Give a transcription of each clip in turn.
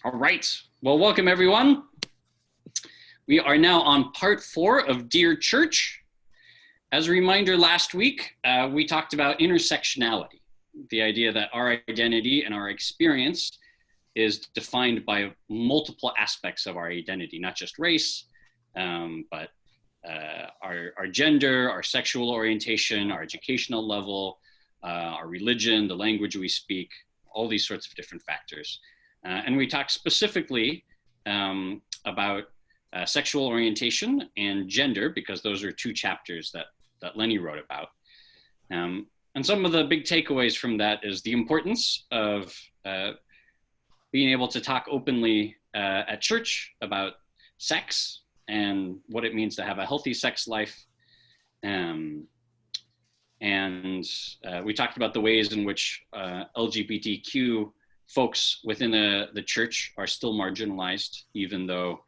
All right. Well, welcome everyone. We are now on part 4 of Dear Church. As a reminder, last week we talked about intersectionality, the idea that our identity and our experience is defined by multiple aspects of our identity, not just race, but our gender, our sexual orientation, our educational level, our religion, the language we speak, all these sorts of different factors. And we talked specifically about sexual orientation and gender, because those are 2 chapters that Lenny wrote about. And some of the big takeaways from that is the importance of being able to talk openly at church about sex and what it means to have a healthy sex life. And we talked about the ways in which LGBTQ folks within the church are still marginalized, even though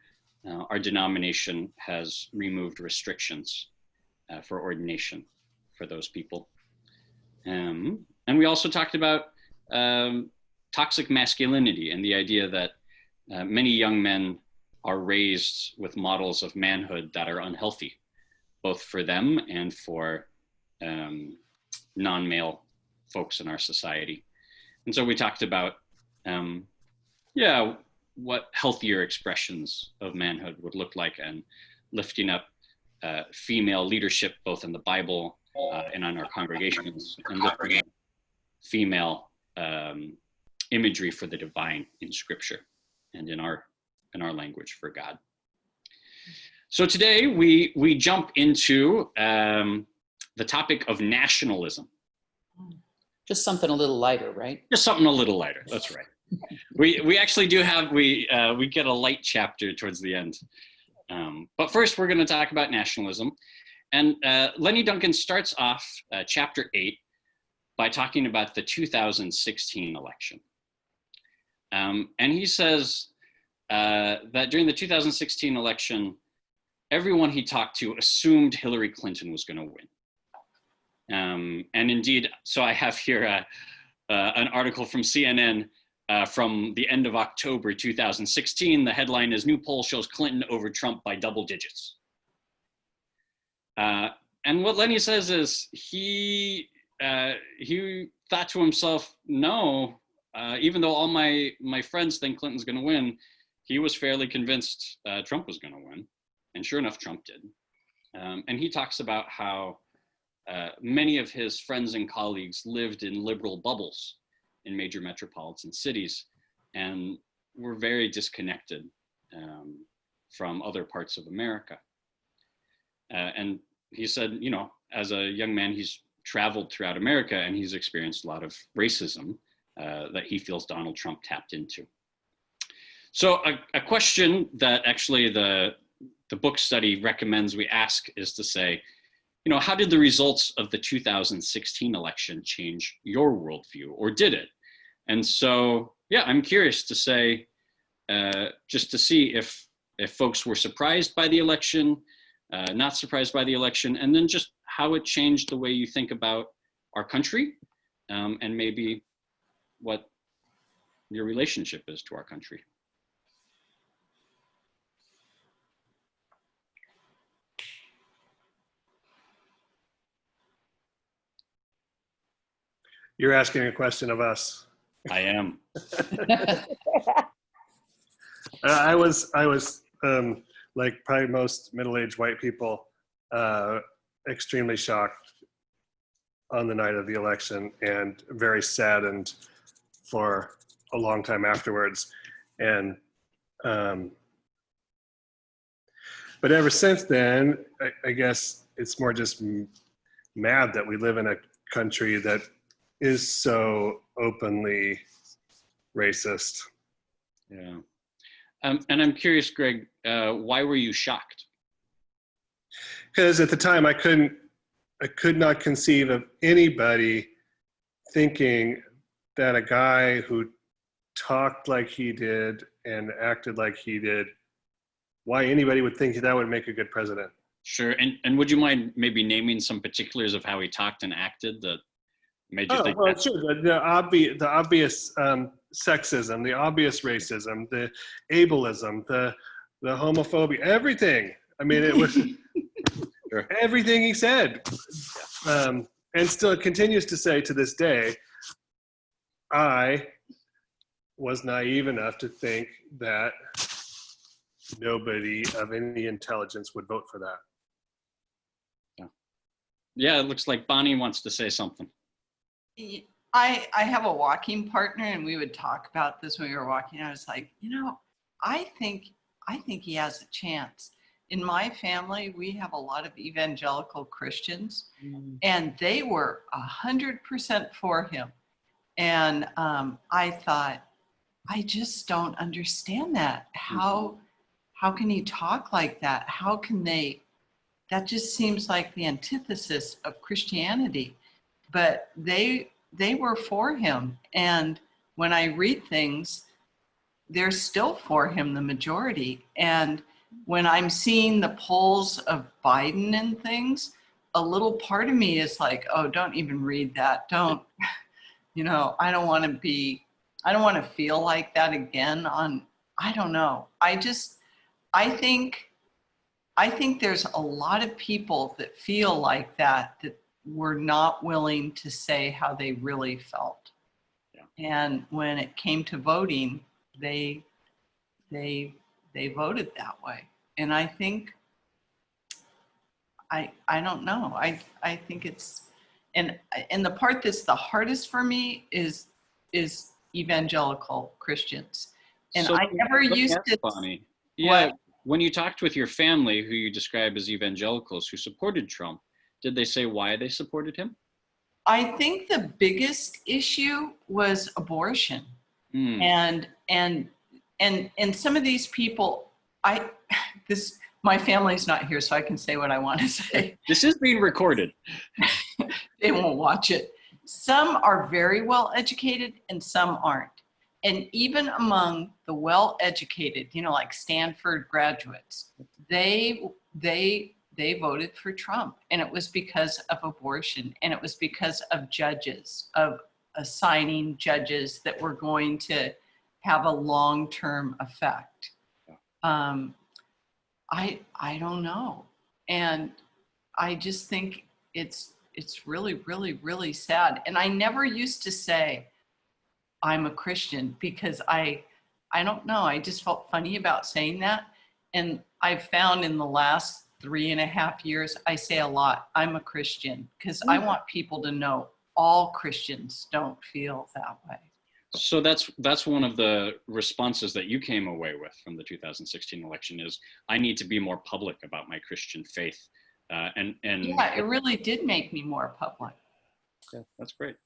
our denomination has removed restrictions for ordination for those people. And we also talked about toxic masculinity and the idea that many young men are raised with models of manhood that are unhealthy, both for them and for non-male folks in our society. And so we talked about what healthier expressions of manhood would look like, and lifting up female leadership, both in the Bible and on our congregations, and lifting up female imagery for the divine in Scripture and in our language for God. So today we jump into the topic of nationalism. Just something a little lighter, right? Just something a little lighter. That's right. We actually do have, we get a light chapter towards the end. But first we're going to talk about nationalism. And Lenny Duncan starts off chapter 8 by talking about the 2016 election. And he says that during the 2016 election, everyone he talked to assumed Hillary Clinton was going to win. And indeed, so I have here an article from CNN from the end of October 2016. The headline is "New Poll Shows Clinton Over Trump by Double Digits." And what Lenny says is he thought to himself, no, even though all my friends think Clinton's going to win, he was fairly convinced Trump was going to win. And sure enough, Trump did. And he talks about how many of his friends and colleagues lived in liberal bubbles in major metropolitan cities and were very disconnected from other parts of America. And he said, you know, as a young man, he's traveled throughout America and he's experienced a lot of racism that he feels Donald Trump tapped into. So a question that actually the book study recommends we ask is to say, you know, how did the results of the 2016 election change your worldview, or did it? And so, yeah, I'm curious to say, just to see if folks were surprised by the election, not surprised by the election, and then just how it changed the way you think about our country, and maybe what your relationship is to our country. You're asking a question of us. I am. I was like probably most middle-aged white people, extremely shocked on the night of the election and very saddened for a long time afterwards. And but ever since then, I guess it's more just mad that we live in a country that is so openly racist. Yeah. And I'm curious, Greg, why were you shocked? Because at the time I could not conceive of anybody thinking that a guy who talked like he did and acted like he did, why anybody would think that would make a good president. Sure. And would you mind maybe naming some particulars of how he talked and acted that made you Oh, think well, that? sure. The obvious sexism, the obvious racism, the ableism, the homophobia, everything. I mean, it was Sure. everything he said, and still continues to say to this day. I was naive enough to think that nobody of any intelligence would vote for that. Yeah, it looks like Bonnie wants to say something. I have a walking partner, and we would talk about this when we were walking. I was like, I think he has a chance. In my family, we have a lot of evangelical Christians, and they were 100% for him. And I thought, I just don't understand that. How can he talk like that? How can they? That just seems like the antithesis of Christianity. But they were for him. And when I read things, they're still for him, the majority. And when I'm seeing the polls of Biden and things, a little part of me is like, oh, don't even read that. Don't, I don't want to feel like that again I don't know. I think there's a lot of people that feel like that were not willing to say how they really felt. Yeah. And when it came to voting, they voted that way. And I think, I don't know. I think it's, and the part that's the hardest for me is evangelical Christians. And so I never let me used ask to. Bonnie. Yeah. What? When you talked with your family, who you describe as evangelicals who supported Trump, did they say why they supported him? I think the biggest issue was abortion. And some of these people, my family's not here, so I can say what I want to say. This is being recorded. They won't watch it. Some are very well educated and some aren't. And even among the well-educated, like Stanford graduates, they voted for Trump. And it was because of abortion. And it was because of judges, of assigning judges that were going to have a long-term effect. I don't know. And I just think it's really, really, really sad. And I never used to say, I'm a Christian, because I don't know. I just felt funny about saying that. And I've found in the last 3.5 years, I say a lot, I'm a Christian, because I want people to know all Christians don't feel that way. So that's one of the responses that you came away with from the 2016 election is, I need to be more public about my Christian faith. And yeah, it really did make me more public. Yeah, that's great.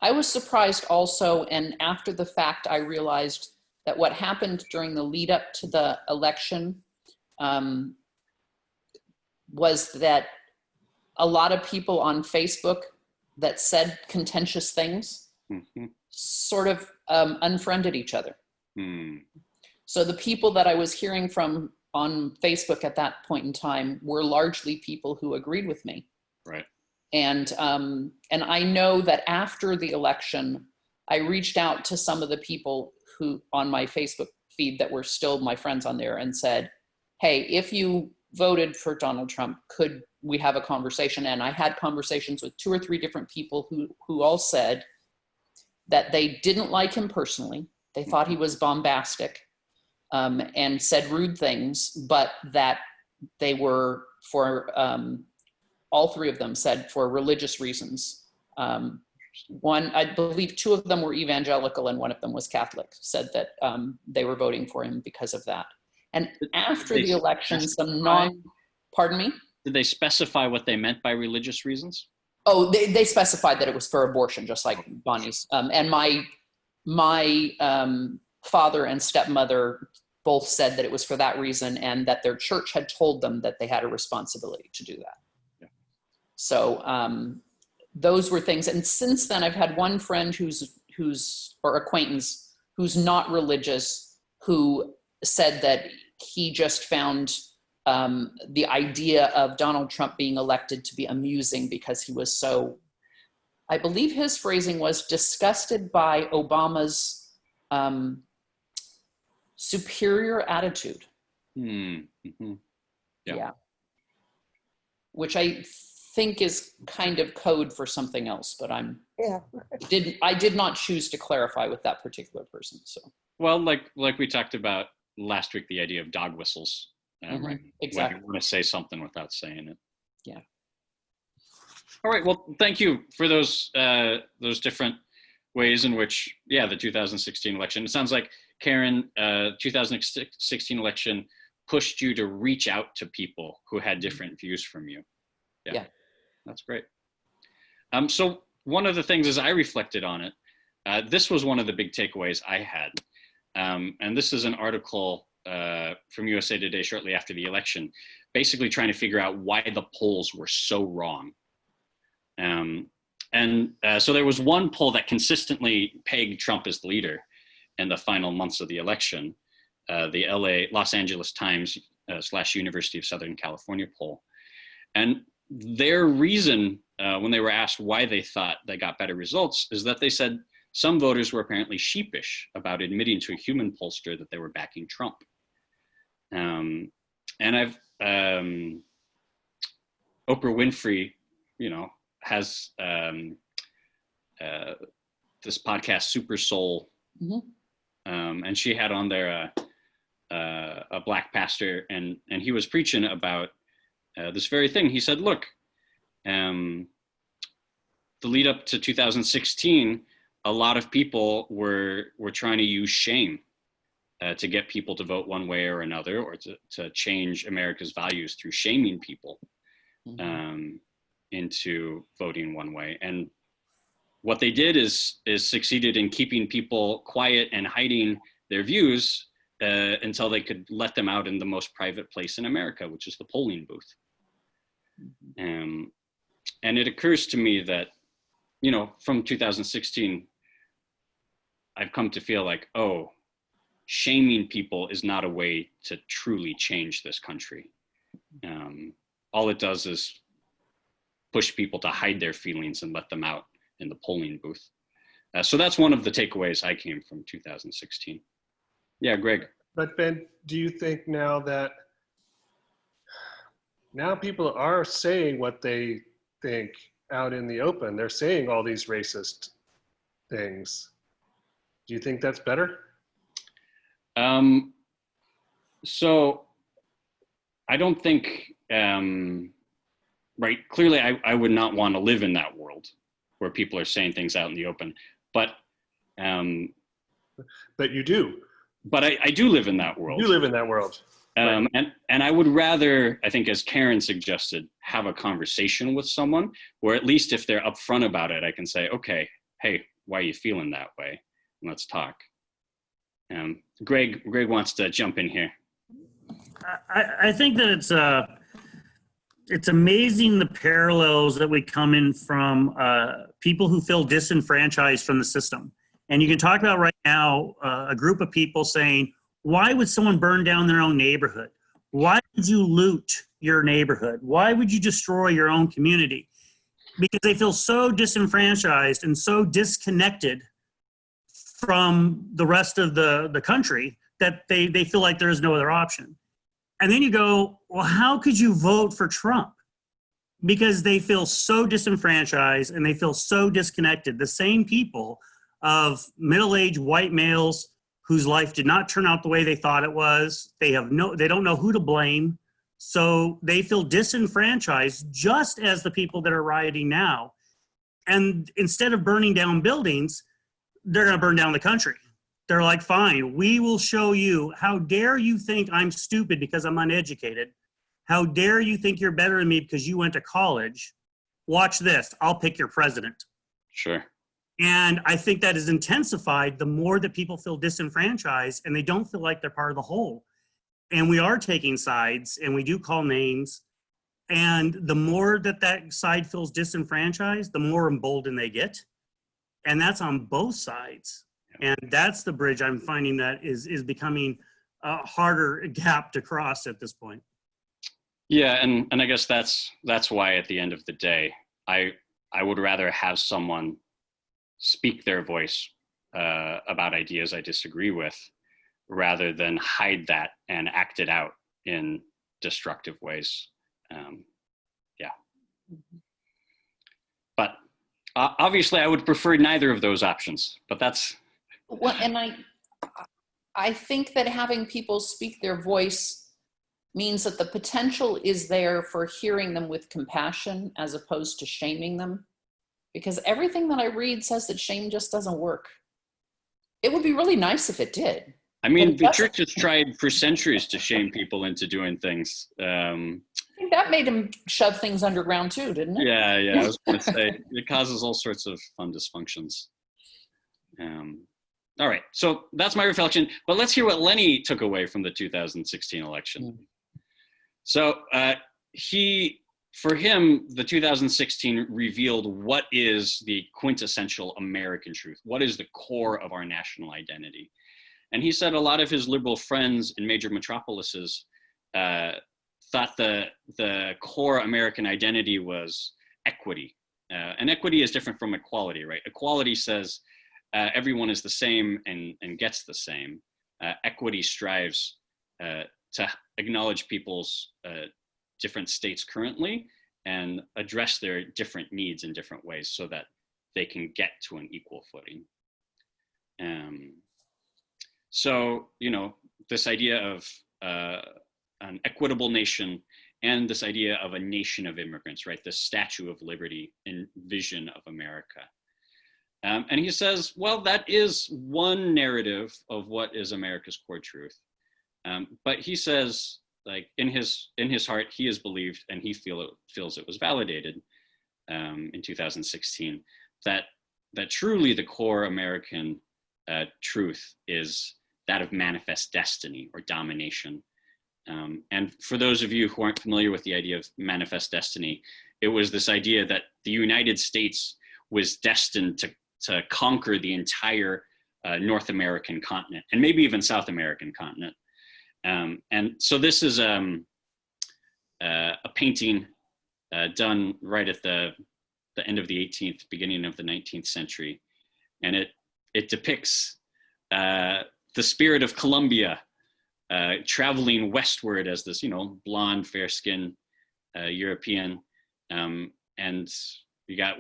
I was surprised also, and after the fact, I realized that what happened during the lead up to the election was that a lot of people on Facebook that said contentious things sort of unfriended each other. So the people that I was hearing from on Facebook at that point in time were largely people who agreed with me. Right. And I know that after the election, I reached out to some of the people who on my Facebook feed that were still my friends on there and said, hey, if you voted for Donald Trump, could we have a conversation? And I had conversations with 2 or 3 different people who all said that they didn't like him personally. They thought he was bombastic and said rude things, but that they were for, all 3 of them said for religious reasons. One, I believe 2 of them were evangelical and 1 of them was Catholic, said that they were voting for him because of that. And after the election, pardon me? Did they specify what they meant by religious reasons? Oh, they specified that it was for abortion, just like Bonnie's. And my father and stepmother both said that it was for that reason and that their church had told them that they had a responsibility to do that. Yeah. So those were things. And since then, I've had one friend or acquaintance who's not religious, who said that he just found the idea of Donald Trump being elected to be amusing because he was so, I believe his phrasing was, disgusted by Obama's superior attitude. Mm-hmm. Yeah. Yeah. Which I think is kind of code for something else, but I did not choose to clarify with that particular person. So, Well, like we talked about last week, the idea of dog whistles. Right? Exactly. When you want to say something without saying it. Yeah. All right. Well, thank you for those different ways in which, the 2016 election. It sounds like, Karen, 2016 election pushed you to reach out to people who had different views from you. Yeah. That's great. So one of the things as I reflected on it, this was one of the big takeaways I had. And this is an article from USA Today shortly after the election, basically trying to figure out why the polls were so wrong. So there was one poll that consistently pegged Trump as the leader in the final months of the election, the Los Angeles Times / University of Southern California poll. And their reason when they were asked why they thought they got better results is that they said some voters were apparently sheepish about admitting to a human pollster that they were backing Trump. And Oprah Winfrey, has this podcast, Super Soul, and she had on there a black pastor, and he was preaching about this very thing. He said, look, the lead up to 2016, a lot of people were trying to use shame to get people to vote one way or another, or to change America's values through shaming people into voting one way. And what they did is succeeded in keeping people quiet and hiding their views until they could let them out in the most private place in America, which is the polling booth. And it occurs to me that, from 2016, I've come to feel like, shaming people is not a way to truly change this country. All it does is push people to hide their feelings and let them out in the polling booth. So that's one of the takeaways I came from 2016. Yeah, Greg. But Ben, do you think now that people are saying what they think out in the open? They're saying all these racist things. Do you think that's better? So I don't think, right, clearly I would not want to live in that world where people are saying things out in the open, but you do. But I do live in that world. You live in that world. Right. And I would rather, I think, as Karen suggested, have a conversation with someone, or at least if they're upfront about it, I can say, okay, hey, why are you feeling that way? Let's talk. Greg wants to jump in here. I think that it's amazing the parallels that we come in from people who feel disenfranchised from the system. And you can talk about right now a group of people saying, why would someone burn down their own neighborhood? Why would you loot your neighborhood? Why would you destroy your own community? Because they feel so disenfranchised and so disconnected from the rest of the country that they feel like there is no other option. And then you go, well, how could you vote for Trump? Because they feel so disenfranchised and they feel so disconnected. The same people of middle-aged white males whose life did not turn out the way they thought it was. They don't know who to blame. So they feel disenfranchised, just as the people that are rioting now. And instead of burning down buildings, they're going to burn down the country. They're like, fine, we will show you. How dare you think I'm stupid because I'm uneducated? How dare you think you're better than me because you went to college? Watch this. I'll pick your president. Sure. And I think that is intensified the more that people feel disenfranchised and they don't feel like they're part of the whole. And we are taking sides and we do call names. And the more that side feels disenfranchised, the more emboldened they get. And that's on both sides. And that's the bridge I'm finding that is becoming a harder gap to cross at this point. Yeah, and I guess that's why at the end of the day, I would rather have someone speak their voice about ideas I disagree with, rather than hide that and act it out in destructive ways. Yeah, but obviously, I would prefer neither of those options. But that's Well, and I think that having people speak their voice means that the potential is there for hearing them with compassion as opposed to shaming them. Because everything that I read says that shame just doesn't work. It would be really nice if it did. I mean, But it the doesn't. church has tried for centuries to shame people into doing things. I think that made him shove things underground too, didn't it? Yeah, I was going to say it causes all sorts of fun dysfunctions. All right, so that's my reflection. But let's hear what Lenny took away from the 2016 election. So for him, the 2016 revealed what is the quintessential American truth. What is the core of our national identity? And he said a lot of his liberal friends in major metropolises thought the core American identity was equity. And equity is different from equality, right? Equality says everyone is the same and gets the same. Equity strives to acknowledge people's different states currently and address their different needs in different ways so that they can get to an equal footing. So, this idea of an equitable nation and this idea of a nation of immigrants, right? The Statue of Liberty and vision of America. And he says, well, that is one narrative of what is America's core truth. But he says, like in his heart, he has believed and he feels it was validated in 2016 that truly the core American truth is that of manifest destiny or domination. And for those of you who aren't familiar with the idea of manifest destiny, it was this idea that the United States was destined to conquer the entire North American continent and maybe even South American continent. And so this is a painting done right at the end of the 18th, beginning of the 19th century. And it depicts the spirit of Columbia traveling westward as this, blonde, fair-skinned European. And you got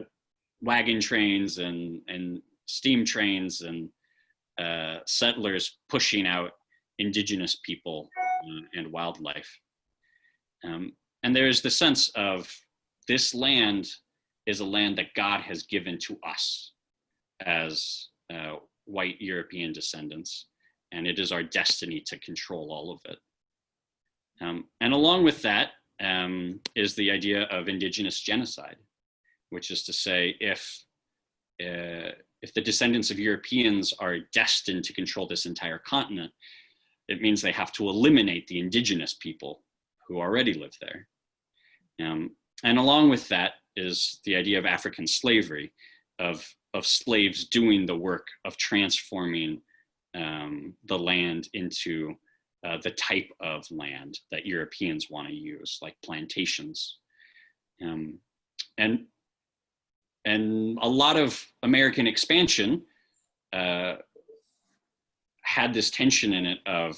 wagon trains and steam trains and settlers pushing out indigenous people and wildlife. And there's the sense of this land is a land that God has given to us as white European descendants, and it is our destiny to control all of it. And along with that is the idea of indigenous genocide, which is to say, if the descendants of Europeans are destined to control this entire continent, it means they have to eliminate the indigenous people who already live there. And along with that is the idea of African slavery, of slaves doing the work of transforming the land into the type of land that Europeans want to use, like plantations. And a lot of American expansion had this tension in it of,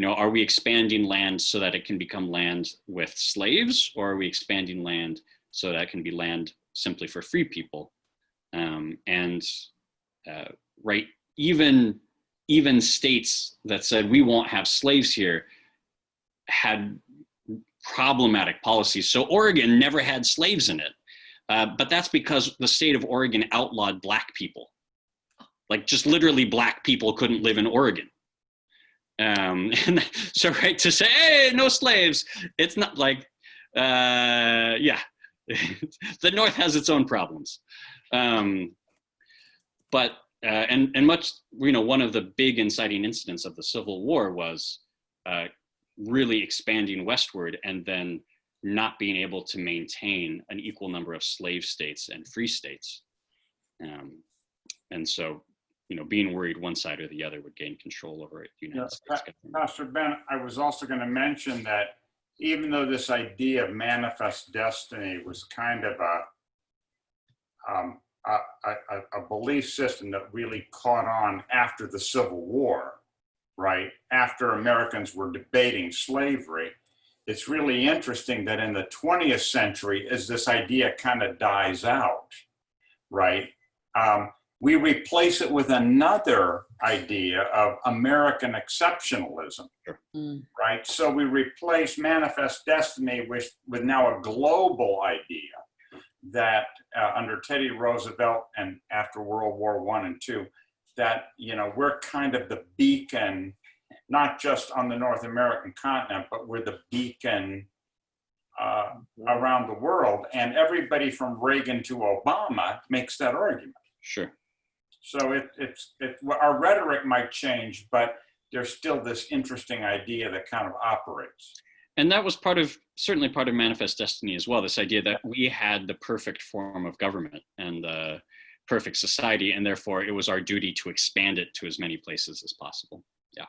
are we expanding land so that it can become land with slaves, or are we expanding land so that it can be land simply for free people? Right, even states that said we won't have slaves here had problematic policies. So Oregon never had slaves in it, but that's because the state of Oregon outlawed Black people. Like, just literally Black people couldn't live in Oregon. And so, right, to say, hey, no slaves, it's not like, yeah, the North has its own problems. But much, one of the big inciting incidents of the Civil War was really expanding westward and then not being able to maintain an equal number of slave states and free states. And so, being worried one side or the other would gain control over it. Pastor Ben, I was also going to mention that even though this idea of manifest destiny was kind of a belief system that really caught on after the Civil War, right? After Americans were debating slavery, it's really interesting that in the 20th century, as this idea kind of dies out, right? We replace it with another idea of American exceptionalism, right? So we replace manifest destiny with now a global idea that under Teddy Roosevelt and after World War I and II, that, you know, we're kind of the beacon, not just on the North American continent, but we're the beacon around the world. And everybody from Reagan to Obama makes that argument. Sure. So our rhetoric might change, but there's still this interesting idea that kind of operates. And that was certainly part of Manifest Destiny as well, this idea that we had the perfect form of government and the perfect society, and therefore it was our duty to expand it to as many places as possible. Yeah.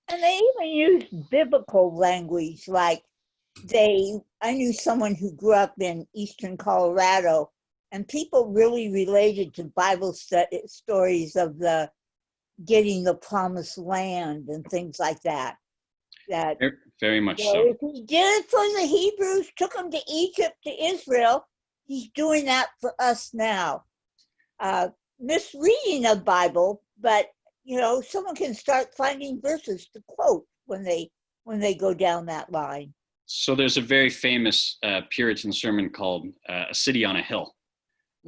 And they even use biblical language, like I knew someone who grew up in Eastern Colorado, and people really related to Bible stories of getting the promised land and things like that. That very much so. If he did it for the Hebrews, took them to Egypt, to Israel, he's doing that for us now. Misreading the Bible, but you know, someone can start finding verses to quote when they go down that line. So there's a very famous Puritan sermon called "A City on a Hill,"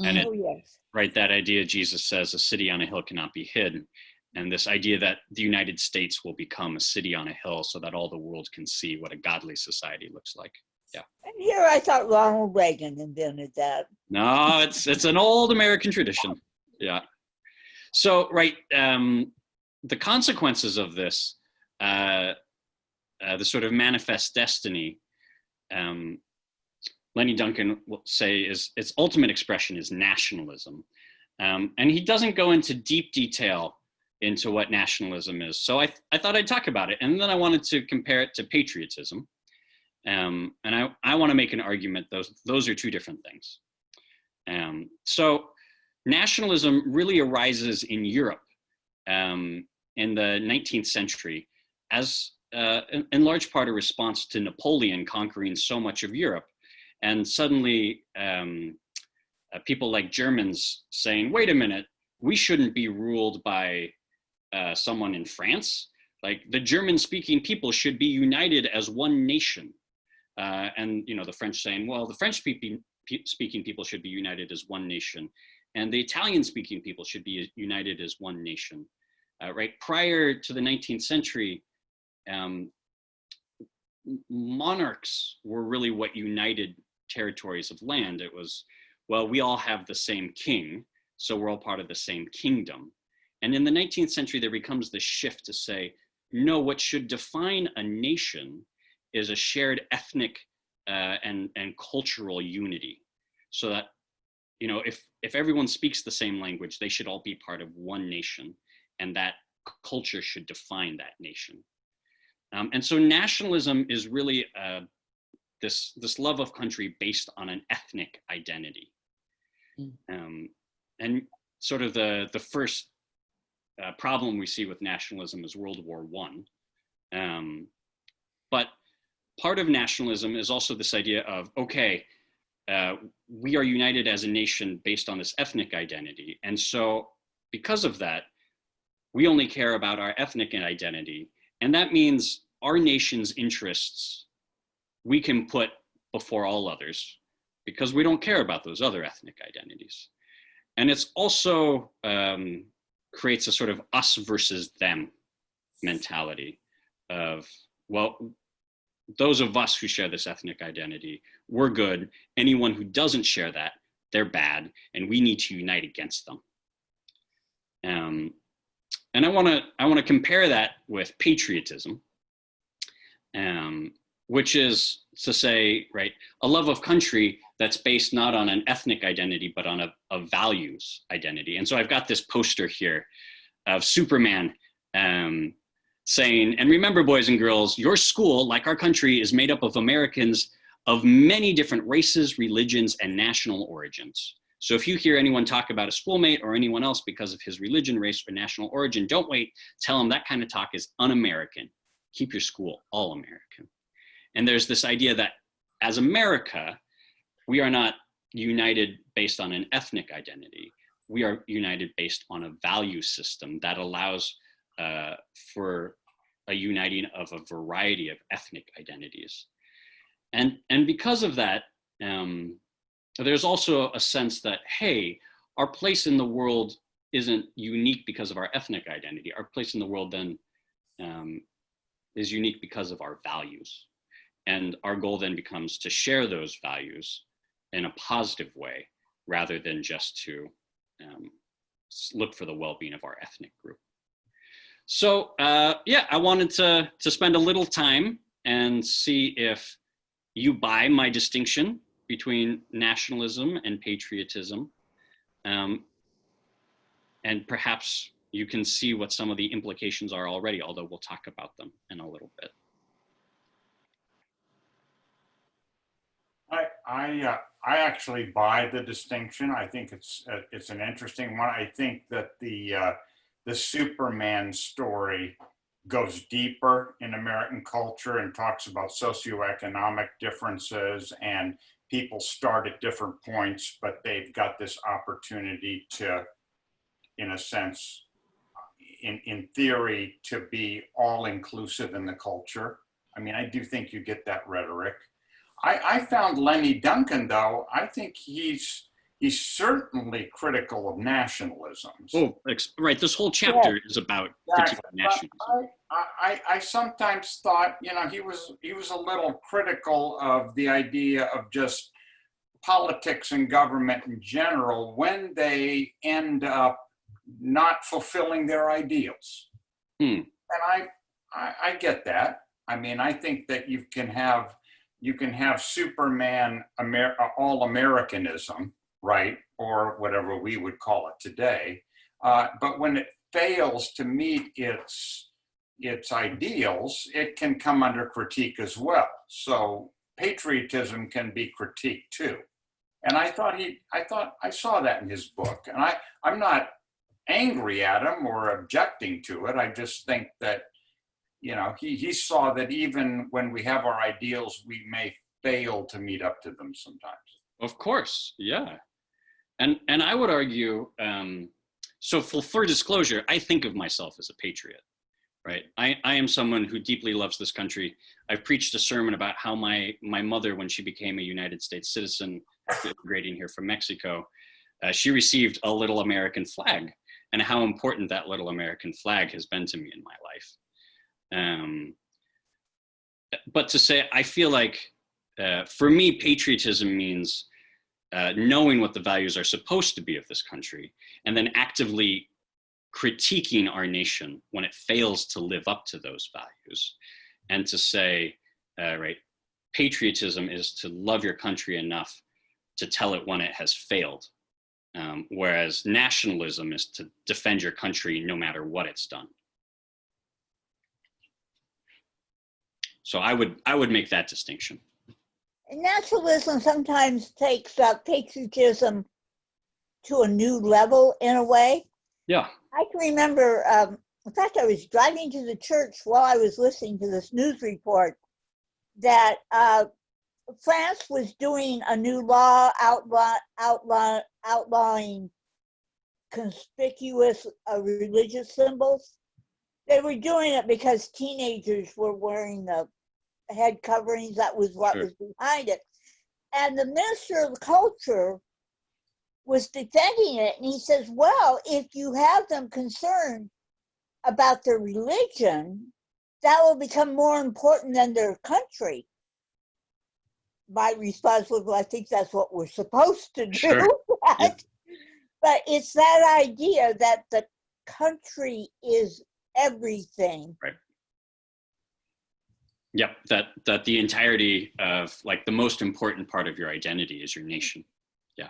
and yes, right, that idea Jesus says a city on a hill cannot be hid. And this idea that the United States will become a city on a hill so that all the world can see what a godly society looks like. Yeah. And here I thought Ronald Reagan invented that. No, it's an old American tradition. Yeah. So, right, the consequences of this, the sort of manifest destiny, Lenny Duncan will say its ultimate expression is nationalism. And he doesn't go into deep detail into what nationalism is. So I thought I'd talk about it. And then I wanted to compare it to patriotism. And I want to make an argument those are two different things. So nationalism really arises in Europe in the 19th century as in large part a response to Napoleon conquering so much of Europe. And suddenly people like Germans saying, wait a minute, we shouldn't be ruled by someone in France. Like the German-speaking people should be united as one nation. And you know, the French saying, well, the French-speaking people should be united as one nation. And the Italian-speaking people should be united as one nation. Right, prior to the 19th century, monarchs were really what united territories of land. It was, well, we all have the same king, so we're all part of the same kingdom. And in the 19th century, there becomes the shift to say, no, what should define a nation is a shared ethnic and cultural unity. So that, you know, if everyone speaks the same language, they should all be part of one nation, and that culture should define that nation. And so nationalism is really this love of country based on an ethnic identity. And sort of the first problem we see with nationalism is World War I. But part of nationalism is also this idea of, okay, we are united as a nation based on this ethnic identity. And so because of that, we only care about our ethnic identity. And that means our nation's interests we can put before all others because we don't care about those other ethnic identities. And it's also creates a sort of us versus them mentality of, well, those of us who share this ethnic identity, we're good. Anyone who doesn't share that, they're bad, and we need to unite against them. And I want to compare that with patriotism, which is to say, right, a love of country that's based not on an ethnic identity, but on a values identity. And so I've got this poster here of Superman saying, and remember, boys and girls, your school, like our country, is made up of Americans of many different races, religions, and national origins. So if you hear anyone talk about a schoolmate or anyone else because of his religion, race, or national origin, don't wait. Tell them that kind of talk is un-American. Keep your school all American. And there's this idea that as America, we are not united based on an ethnic identity. We are united based on a value system that allows for a uniting of a variety of ethnic identities. And because of that, there's also a sense that, hey, our place in the world isn't unique because of our ethnic identity. Our place in the world then is unique because of our values. And our goal then becomes to share those values in a positive way, rather than just to look for the well-being of our ethnic group. So yeah, I wanted to spend a little time and see if you buy my distinction between nationalism and patriotism. And perhaps you can see what some of the implications are already, although we'll talk about them in a little bit. I actually buy the distinction. I think it's an interesting one. I think that the Superman story goes deeper in American culture and talks about socioeconomic differences, and people start at different points, but they've got this opportunity to, in a sense, in theory, to be all inclusive in the culture. I mean, I do think you get that rhetoric. I found Lenny Duncan, though, I think he's certainly critical of nationalism. Oh, right. This whole chapter is about critical nationalism. I sometimes thought, you know, he was a little critical of the idea of just politics and government in general when they end up not fulfilling their ideals. And I get that. I mean, I think that you can have Superman all-Americanism, right? Or whatever we would call it today. But when it fails to meet its ideals, it can come under critique as well. So patriotism can be critiqued too. And I saw that in his book. And I'm not angry at him or objecting to it. I just think that, you know, he saw that even when we have our ideals, we may fail to meet up to them sometimes. Of course, yeah. And I would argue, so for full disclosure, I think of myself as a patriot, right? I am someone who deeply loves this country. I've preached a sermon about how my mother, when she became a United States citizen, immigrating here from Mexico, she received a little American flag, and how important that little American flag has been to me in my life. But to say, I feel like, for me, patriotism means knowing what the values are supposed to be of this country, and then actively critiquing our nation when it fails to live up to those values. And to say, right, patriotism is to love your country enough to tell it when it has failed. Whereas nationalism is to defend your country no matter what it's done. So I would make that distinction. Nationalism sometimes takes patriotism to a new level in a way. Yeah. I can remember, in fact, I was driving to the church while I was listening to this news report that France was doing a new law outlawing conspicuous religious symbols. They were doing it because teenagers were wearing the head coverings. That was what was behind it. And the Minister of Culture was defending it. And he says, well, if you have them concerned about their religion, that will become more important than their country. My response was, well, I think that's what we're supposed to do. Sure. Yeah. But it's that idea that the country is everything. Right. Yep, that the entirety of, like, the most important part of your identity is your nation. Yeah.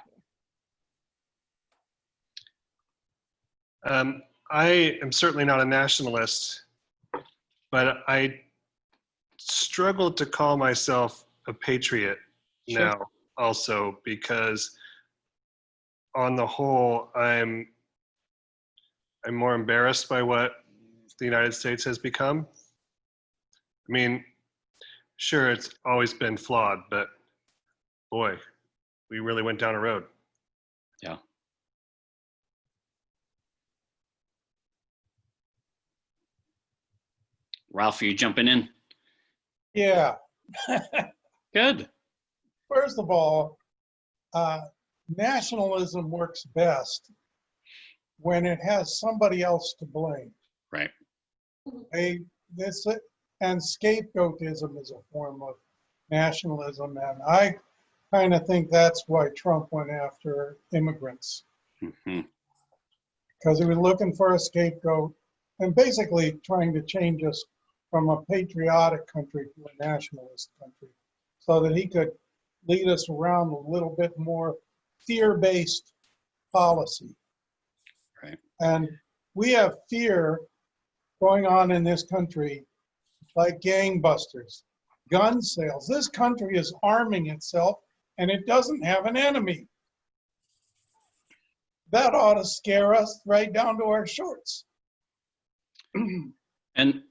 I am certainly not a nationalist. but I struggle to call myself a patriot Sure. now also, because on the whole, I'm more embarrassed by what the United States has become. I mean, sure, it's always been flawed, but boy, we really went down a road. Yeah. Ralph, are you jumping in? Yeah. Good. First of all, nationalism works best when it has somebody else to blame. Right. And scapegoatism is a form of nationalism, and I kind of think that's why Trump went after immigrants, Hmm. because he was looking for a scapegoat and basically trying to change us from a patriotic country to a nationalist country, so that he could lead us around a little bit more fear-based policy. Right. And we have fear going on in this country like gangbusters, gun sales. This country is arming itself and it doesn't have an enemy. That ought to scare us right down to our shorts. And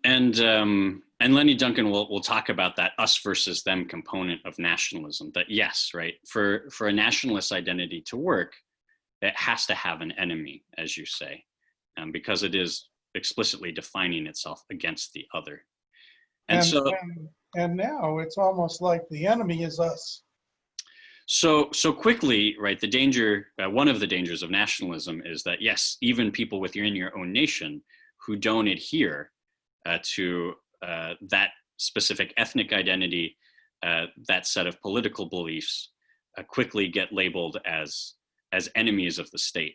Lenny Duncan will talk about that us versus them component of nationalism. That yes, right, for a nationalist identity to work, it has to have an enemy, as you say, because it is explicitly defining itself against the other. And now it's almost like the enemy is us. So quickly, right? The danger, one of the dangers of nationalism is that yes, even people within your own nation who don't adhere to that specific ethnic identity, that set of political beliefs, quickly get labeled as enemies of the state,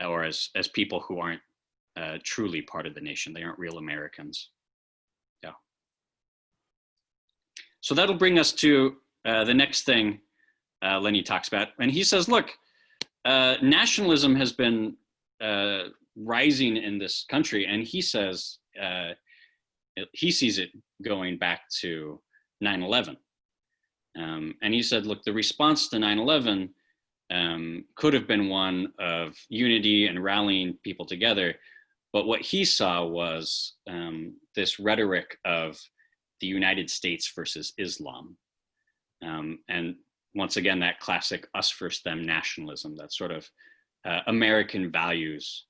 or as people who aren't truly part of the nation. They aren't real Americans. Yeah. So that'll bring us to the next thing Lenny talks about, and he says, look, nationalism has been rising in this country, and he says he sees it going back to 9/11. And he said, look, the response to 9/11 could have been one of unity and rallying people together, but what he saw was this rhetoric of the United States versus Islam. And once again, that classic us versus them nationalism, that sort of American values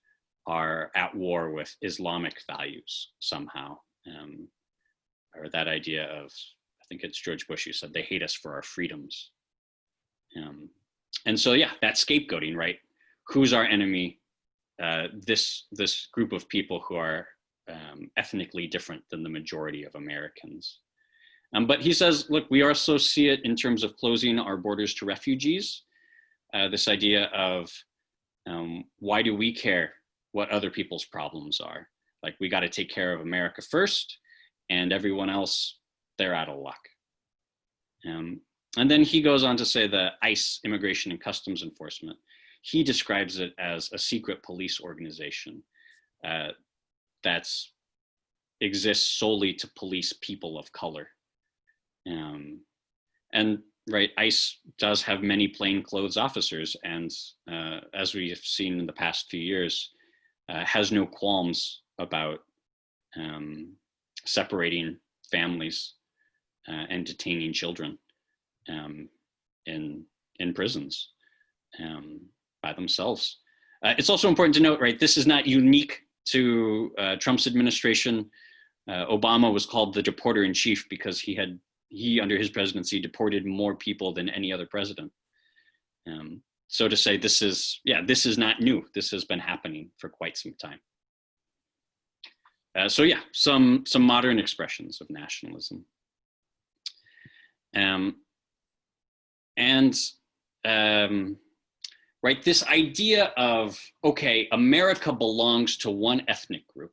are at war with Islamic values somehow. Or that idea of, I think it's George Bush who said, they hate us for our freedoms. And so, yeah, that's scapegoating, right? Who's our enemy? This group of people who are ethnically different than the majority of Americans. But he says, look, we also see it in terms of closing our borders to refugees. This idea of why do we care what other people's problems are? Like, we got to take care of America first, and everyone else, they're out of luck. And then he goes on to say that ICE, Immigration and Customs Enforcement, he describes it as a secret police organization that exists solely to police people of color. And right, ICE does have many plainclothes officers, and as we have seen in the past few years, has no qualms about separating families and detaining children in prisons by themselves. It's also important to note, right, this is not unique to Trump's administration. Obama was called the deporter in chief because he under his presidency deported more people than any other president. So to say this is not new. This has been happening for quite some time. So yeah, some modern expressions of nationalism. Right, this idea of, okay, America belongs to one ethnic group,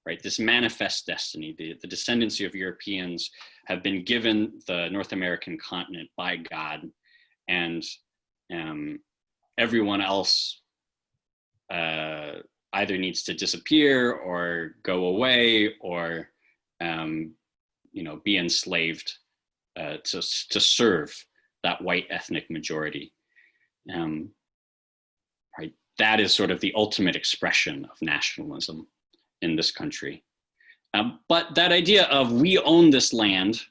right? This manifest destiny, the descendants of Europeans have been given the North American continent by God, and everyone else either needs to disappear or go away or be enslaved to serve that white ethnic majority. Right, that is sort of the ultimate expression of nationalism in this country. But that idea of we own this land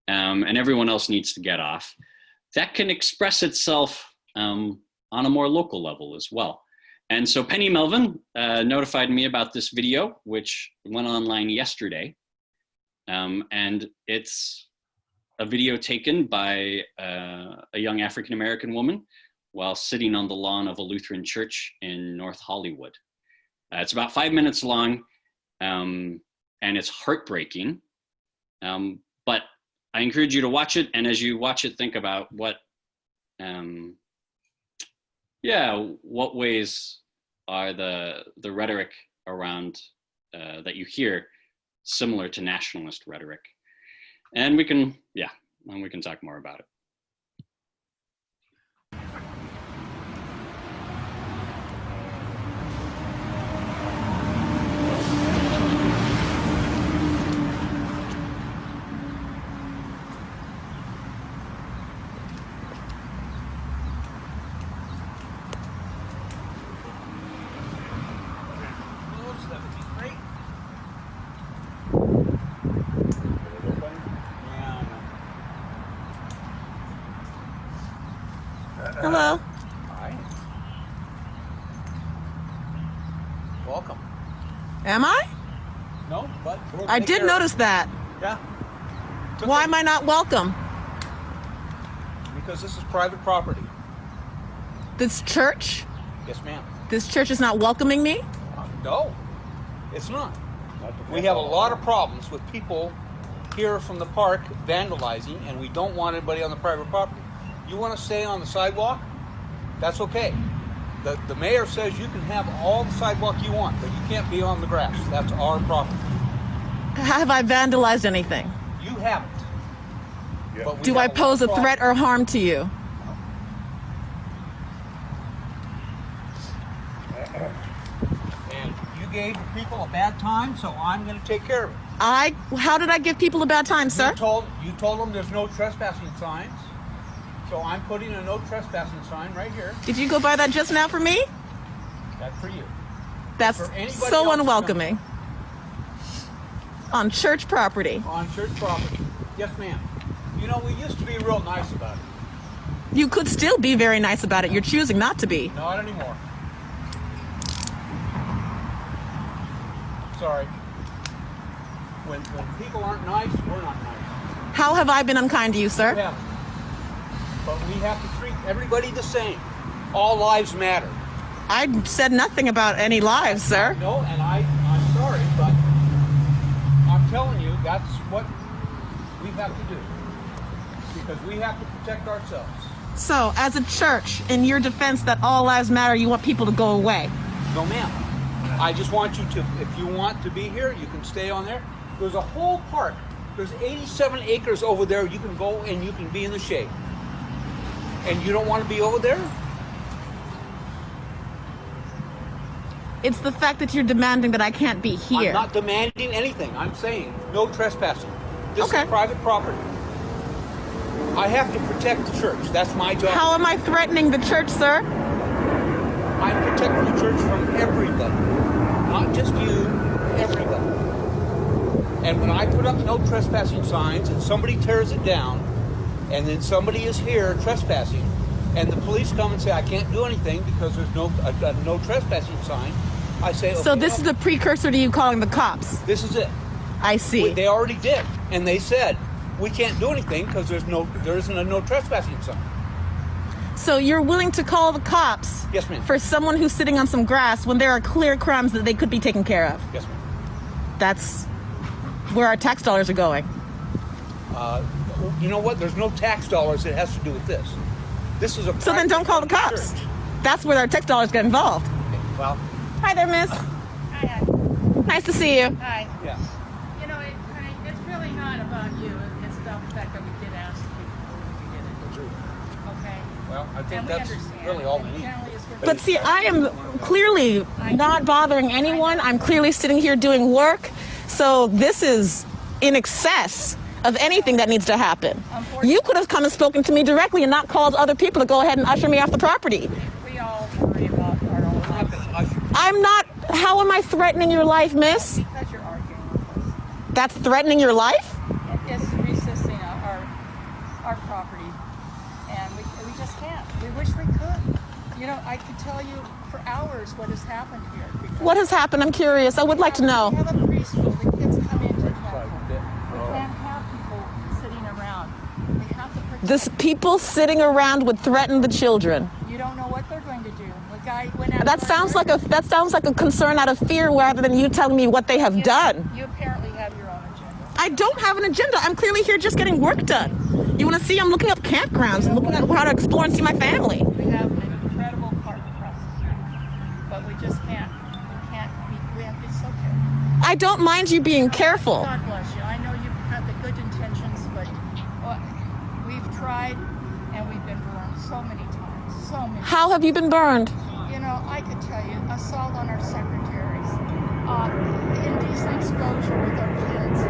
and everyone else needs to get off, that can express itself on a more local level as well. And so Penny Melvin notified me about this video, which went online yesterday. And it's a video taken by a young African-American woman while sitting on the lawn of a Lutheran church in North Hollywood. It's about 5 minutes long, and it's heartbreaking. But I encourage you to watch it, and as you watch it, think about what ways are the rhetoric around that you hear similar to nationalist rhetoric. And we can talk more about it. Hello. Hi. Welcome. Am I? No, but we'll I take did care of notice that. it. Yeah. It's Why okay, am I not welcome? because this is private property. This church? Yes, ma'am. This church is not welcoming me? No, it's not. We have a lot of problems with people here from the park vandalizing, and we don't want anybody on the private property. You want to stay on the sidewalk? That's okay. The mayor says you can have all the sidewalk you want, but you can't be on the grass. That's our property. Have I vandalized anything? You haven't. But we Do have I lot pose a of threat or harm to you? And you gave the people a bad time, so I'm going to take care of it. How did I give people a bad time, sir? You told them there's no trespassing signs, so I'm putting a no trespassing sign right here. Did you go buy that just now for me? That's for you. That's For anybody so else to unwelcoming. On church property. On church property. Yes, ma'am. You know, we used to be real nice about it. You could still be very nice about it. You're choosing not to be. Not anymore. Sorry. When people aren't nice, we're not nice. How have I been unkind to you, sir? Yeah. But we have to treat everybody the same. All lives matter. I said nothing about any lives, sir. No, and I'm sorry, but I'm telling you, that's what we have to do. Because we have to protect ourselves. So, as a church, in your defense that all lives matter, you want people to go away? No, ma'am. I just want you to, if you want to be here, you can stay on there. There's a whole park. There's 87 acres over there. You can go and you can be in the shade. And you don't want to be over there? It's the fact that you're demanding that I can't be here. I'm not demanding anything. I'm saying no trespassing. This Okay. is private property. I have to protect the church. That's my job. How am I threatening the church, sir? I'm protecting the church from everybody. Not just you, everybody. And when I put up no trespassing signs and somebody tears it down, and then somebody is here trespassing, and the police come and say, I can't do anything because there's no trespassing sign, I say, okay, So this is the precursor to you calling the cops. this is it. I see. They already did. And they said, we can't do anything because there isn't a no trespassing sign. So you're willing to call the cops Yes, ma'am. for someone who's sitting on some grass when there are clear crimes that they could be taken care of? Yes, ma'am. That's where our tax dollars are going. You know what? There's no tax dollars that has to do with this. This is a So then don't call the private cops. church. That's where our tax dollars get involved. Well, Hi there, miss. Hi. Nice to see you. Hi. yeah. You know, it's really not about you. It's about the fact that we did ask people to get it. Okay? Well, I think And we that's understand. really all we And need. apparently it's for- But see, I am clearly not bothering anyone. I'm clearly sitting here doing work. So this is in excess of anything that needs to happen. You could have come and spoken to me directly and not called other people to go ahead and usher me off the property. We all worry about our own lives. I'm not, how am I threatening your life, miss? Because you're arguing with us. That's threatening your life? It's resisting our property, and we just can't. We wish we could. You know, I could tell you for hours what has happened here. Because What has happened? I'm curious. I would like to know. We have a preschool. The kids come into the temple. We can't have people sitting around. We have to protect. This people sitting around would threaten the children. You don't know what they're going to do. The guy went out. That sounds like a concern out of fear rather than you telling me what they have done. You apparently have your own agenda. I don't have an agenda. I'm clearly here just getting work done. You want to see? I'm looking up campgrounds and looking at how to explore and see my family. We have an incredible park across the street, but we just can't. We have to be so careful. I don't mind you being careful. God bless you. I know you have the good intentions, but we've tried and we've been burned so many times. So many. How have you been burned? You know, I could tell you, assault on our secretaries, indecent exposure with our kids,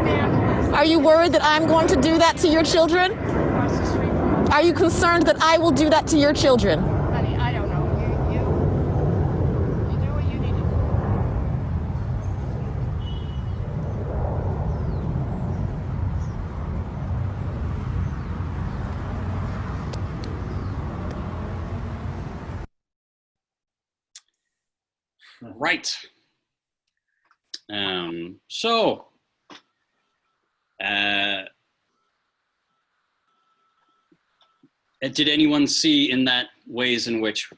vandalism. Are you worried that I'm going to do that to your children? Across the street from us. Are you concerned that I will do that to your children? Honey, I don't know. You do what you need to do. Right. Did anyone see in that ways in which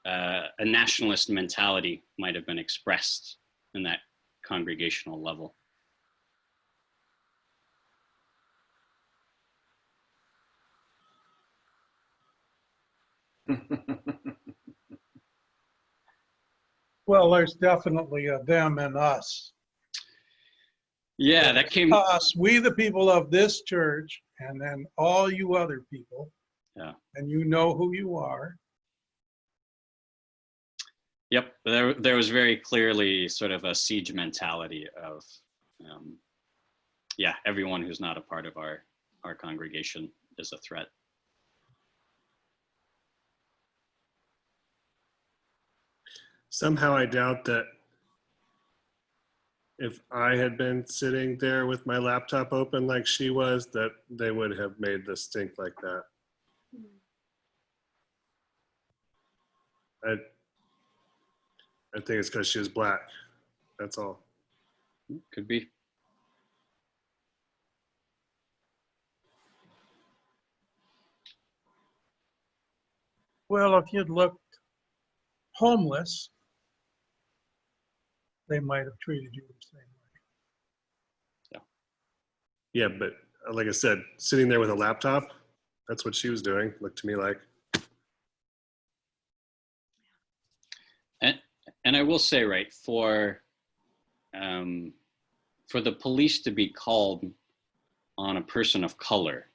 a nationalist mentality might have been expressed in that congregational level? Well, there's definitely a them and us. Yeah, that came. Us, we the people of this church, and then all you other people. Yeah. And you know who you are. Yep, there was very clearly sort of a siege mentality of, yeah, everyone who's not a part of our congregation is a threat. Somehow I doubt that if I had been sitting there with my laptop open like she was, that they would have made the stink like that. I think it's because she was black. That's all. Could be. Well, if you'd looked homeless, they might have treated you the same way. Yeah, but like I said, sitting there with a laptop, that's what she was doing, looked to me like. And I will say, right, for the police to be called on a person of color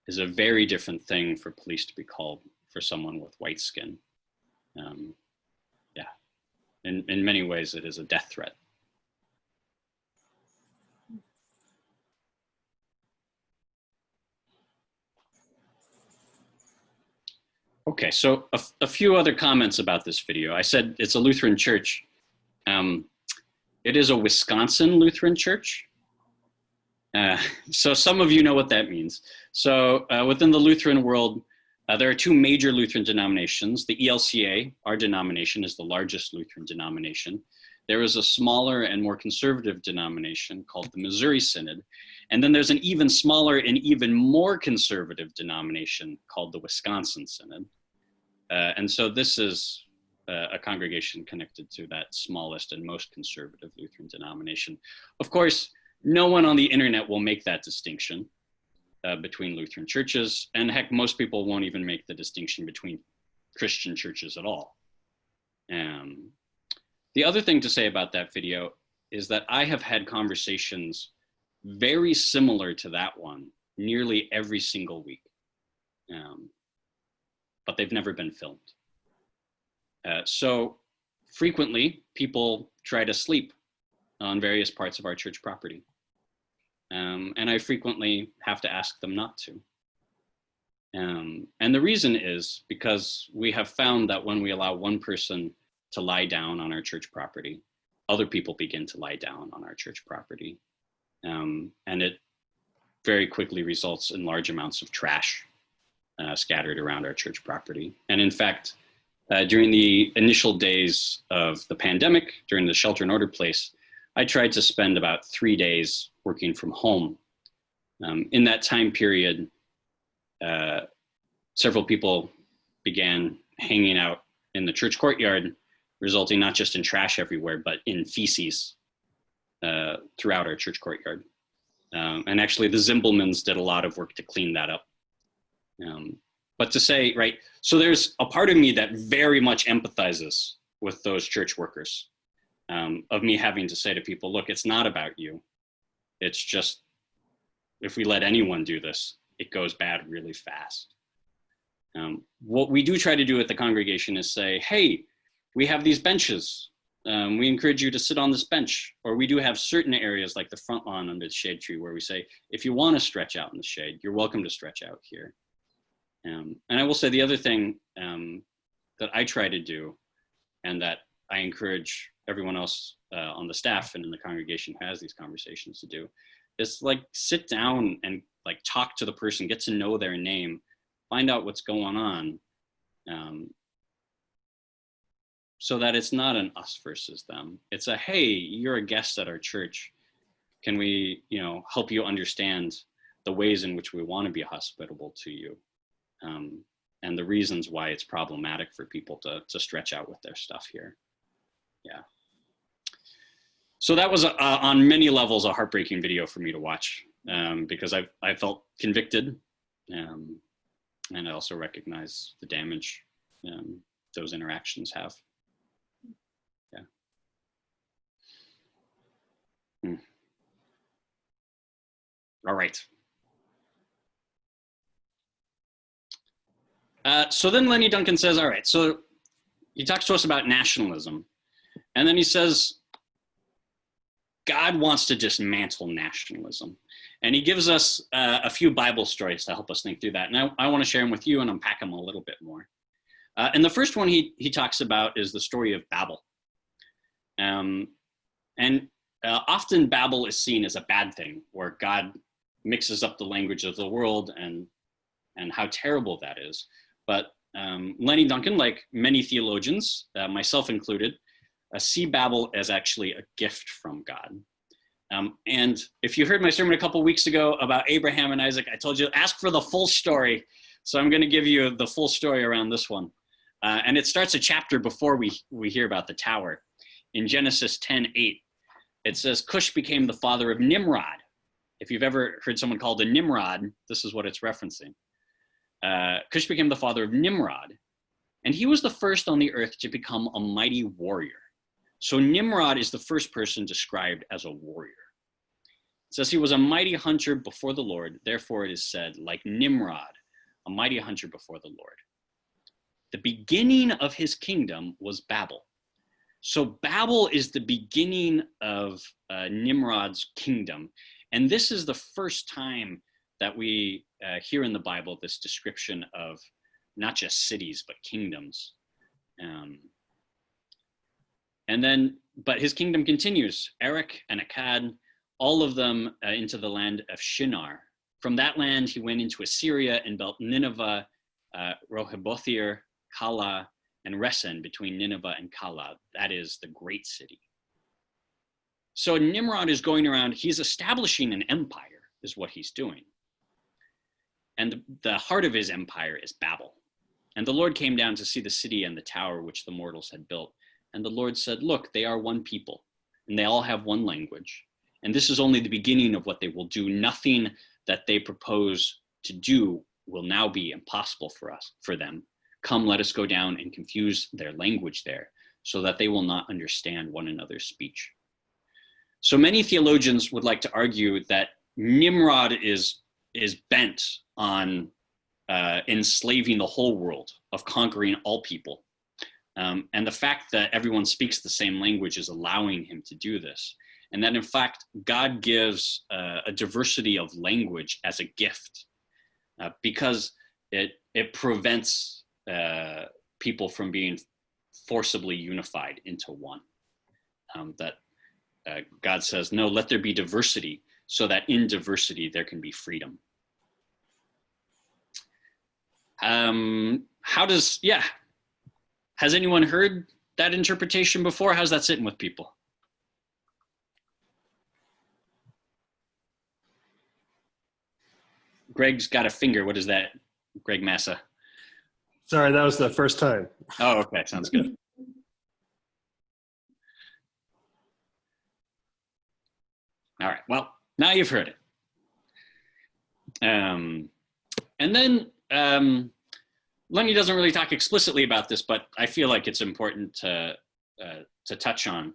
is a very different thing for police to be called for someone with white skin. Yeah, in many ways, it is a death threat. Okay, so a few other comments about this video. I said it's a Lutheran church. It is a Wisconsin Lutheran church. So some of you know what that means. So within the Lutheran world, there are two major Lutheran denominations. The ELCA, our denomination, is the largest Lutheran denomination. There is a smaller and more conservative denomination called the Missouri Synod. And then there's an even smaller and even more conservative denomination called the Wisconsin Synod. And so this is a congregation connected to that smallest and most conservative Lutheran denomination. Of course, no one on the internet will make that distinction between Lutheran churches. And heck, most people won't even make the distinction between Christian churches at all. The other thing to say about that video is that I have had conversations very similar to that one nearly every single week, but they've never been filmed. So frequently people try to sleep on various parts of our church property. And I frequently have to ask them not to. And the reason is because we have found that when we allow one person to lie down on our church property, other people begin to lie down on our church property. And it very quickly results in large amounts of trash scattered around our church property. And in fact, during the initial days of the pandemic, during the shelter in order place, I tried to spend about 3 days working from home. In that time period, several people began hanging out in the church courtyard, resulting not just in trash everywhere, but in feces throughout our church courtyard. And actually the Zimbelmans did a lot of work to clean that up. But to say, right, so there's a part of me that very much empathizes with those church workers, of me having to say to people, look, it's not about you. It's just, if we let anyone do this, it goes bad really fast. What we do try to do at the congregation is say, hey, we have these benches. We encourage you to sit on this bench. Or we do have certain areas like the front lawn under the shade tree where we say, if you want to stretch out in the shade, you're welcome to stretch out here. And I will say the other thing that I try to do, and that I encourage everyone else on the staff and in the congregation who has these conversations to do, is like sit down and like talk to the person, get to know their name, find out what's going on, so that it's not an us versus them. It's a, hey, you're a guest at our church. Can we, help you understand the ways in which we want to be hospitable to you? And the reasons why it's problematic for people to stretch out with their stuff here. Yeah. So that was on many levels a heartbreaking video for me to watch, because I felt convicted, and I also recognize the damage those interactions have. Yeah. All right. So then Lenny Duncan says, all right, so he talks to us about nationalism. And then he says, God wants to dismantle nationalism. And he gives us a few Bible stories to help us think through that. And I want to share them with you and unpack them a little bit more. And the first one he talks about is the story of Babel. Often Babel is seen as a bad thing, where God mixes up the language of the world and how terrible that is. But Lenny Duncan, like many theologians, myself included, see Babel as actually a gift from God. And if you heard my sermon a couple weeks ago about Abraham and Isaac, I told you, ask for the full story. So I'm going to give you the full story around this one. And it starts a chapter before we hear about the tower. In Genesis 10:8, it says, Cush became the father of Nimrod. If you've ever heard someone called a Nimrod, this is what it's referencing. Cush became the father of Nimrod, and he was the first on the earth to become a mighty warrior. So Nimrod is the first person described as a warrior. It says he was a mighty hunter before the Lord. Therefore it is said, like Nimrod, a mighty hunter before the Lord. The beginning of his kingdom was Babel. So Babel is the beginning of Nimrod's kingdom. And this is the first time that we hear in the Bible this description of not just cities, but kingdoms. But his kingdom continues. Erech and Akkad, all of them into the land of Shinar. From that land, he went into Assyria and built Nineveh, Rehoboth-ir, Calah, and Resen between Nineveh and Calah. That is the great city. So Nimrod is going around, he's establishing an empire, is what he's doing. And the heart of his empire is Babel. And the Lord came down to see the city and the tower which the mortals had built. And the Lord said, look, they are one people, and they all have one language. And this is only the beginning of what they will do. Nothing that they propose to do will now be impossible for them. Come, let us go down and confuse their language there, so that they will not understand one another's speech. So many theologians would like to argue that Nimrod is bent on enslaving the whole world, of conquering all people. And the fact that everyone speaks the same language is allowing him to do this. and that in fact God gives a diversity of language as a gift because it prevents people from being forcibly unified into one. God says, no, let there be diversity so that in diversity there can be freedom. Has anyone heard that interpretation before? How's that sitting with people? Greg's got a finger. What is that, Greg Massa? Sorry, that was the first time. Oh, okay, sounds good. All right, well, now you've heard it. And then Lenny doesn't really talk explicitly about this, but I feel like it's important to touch on.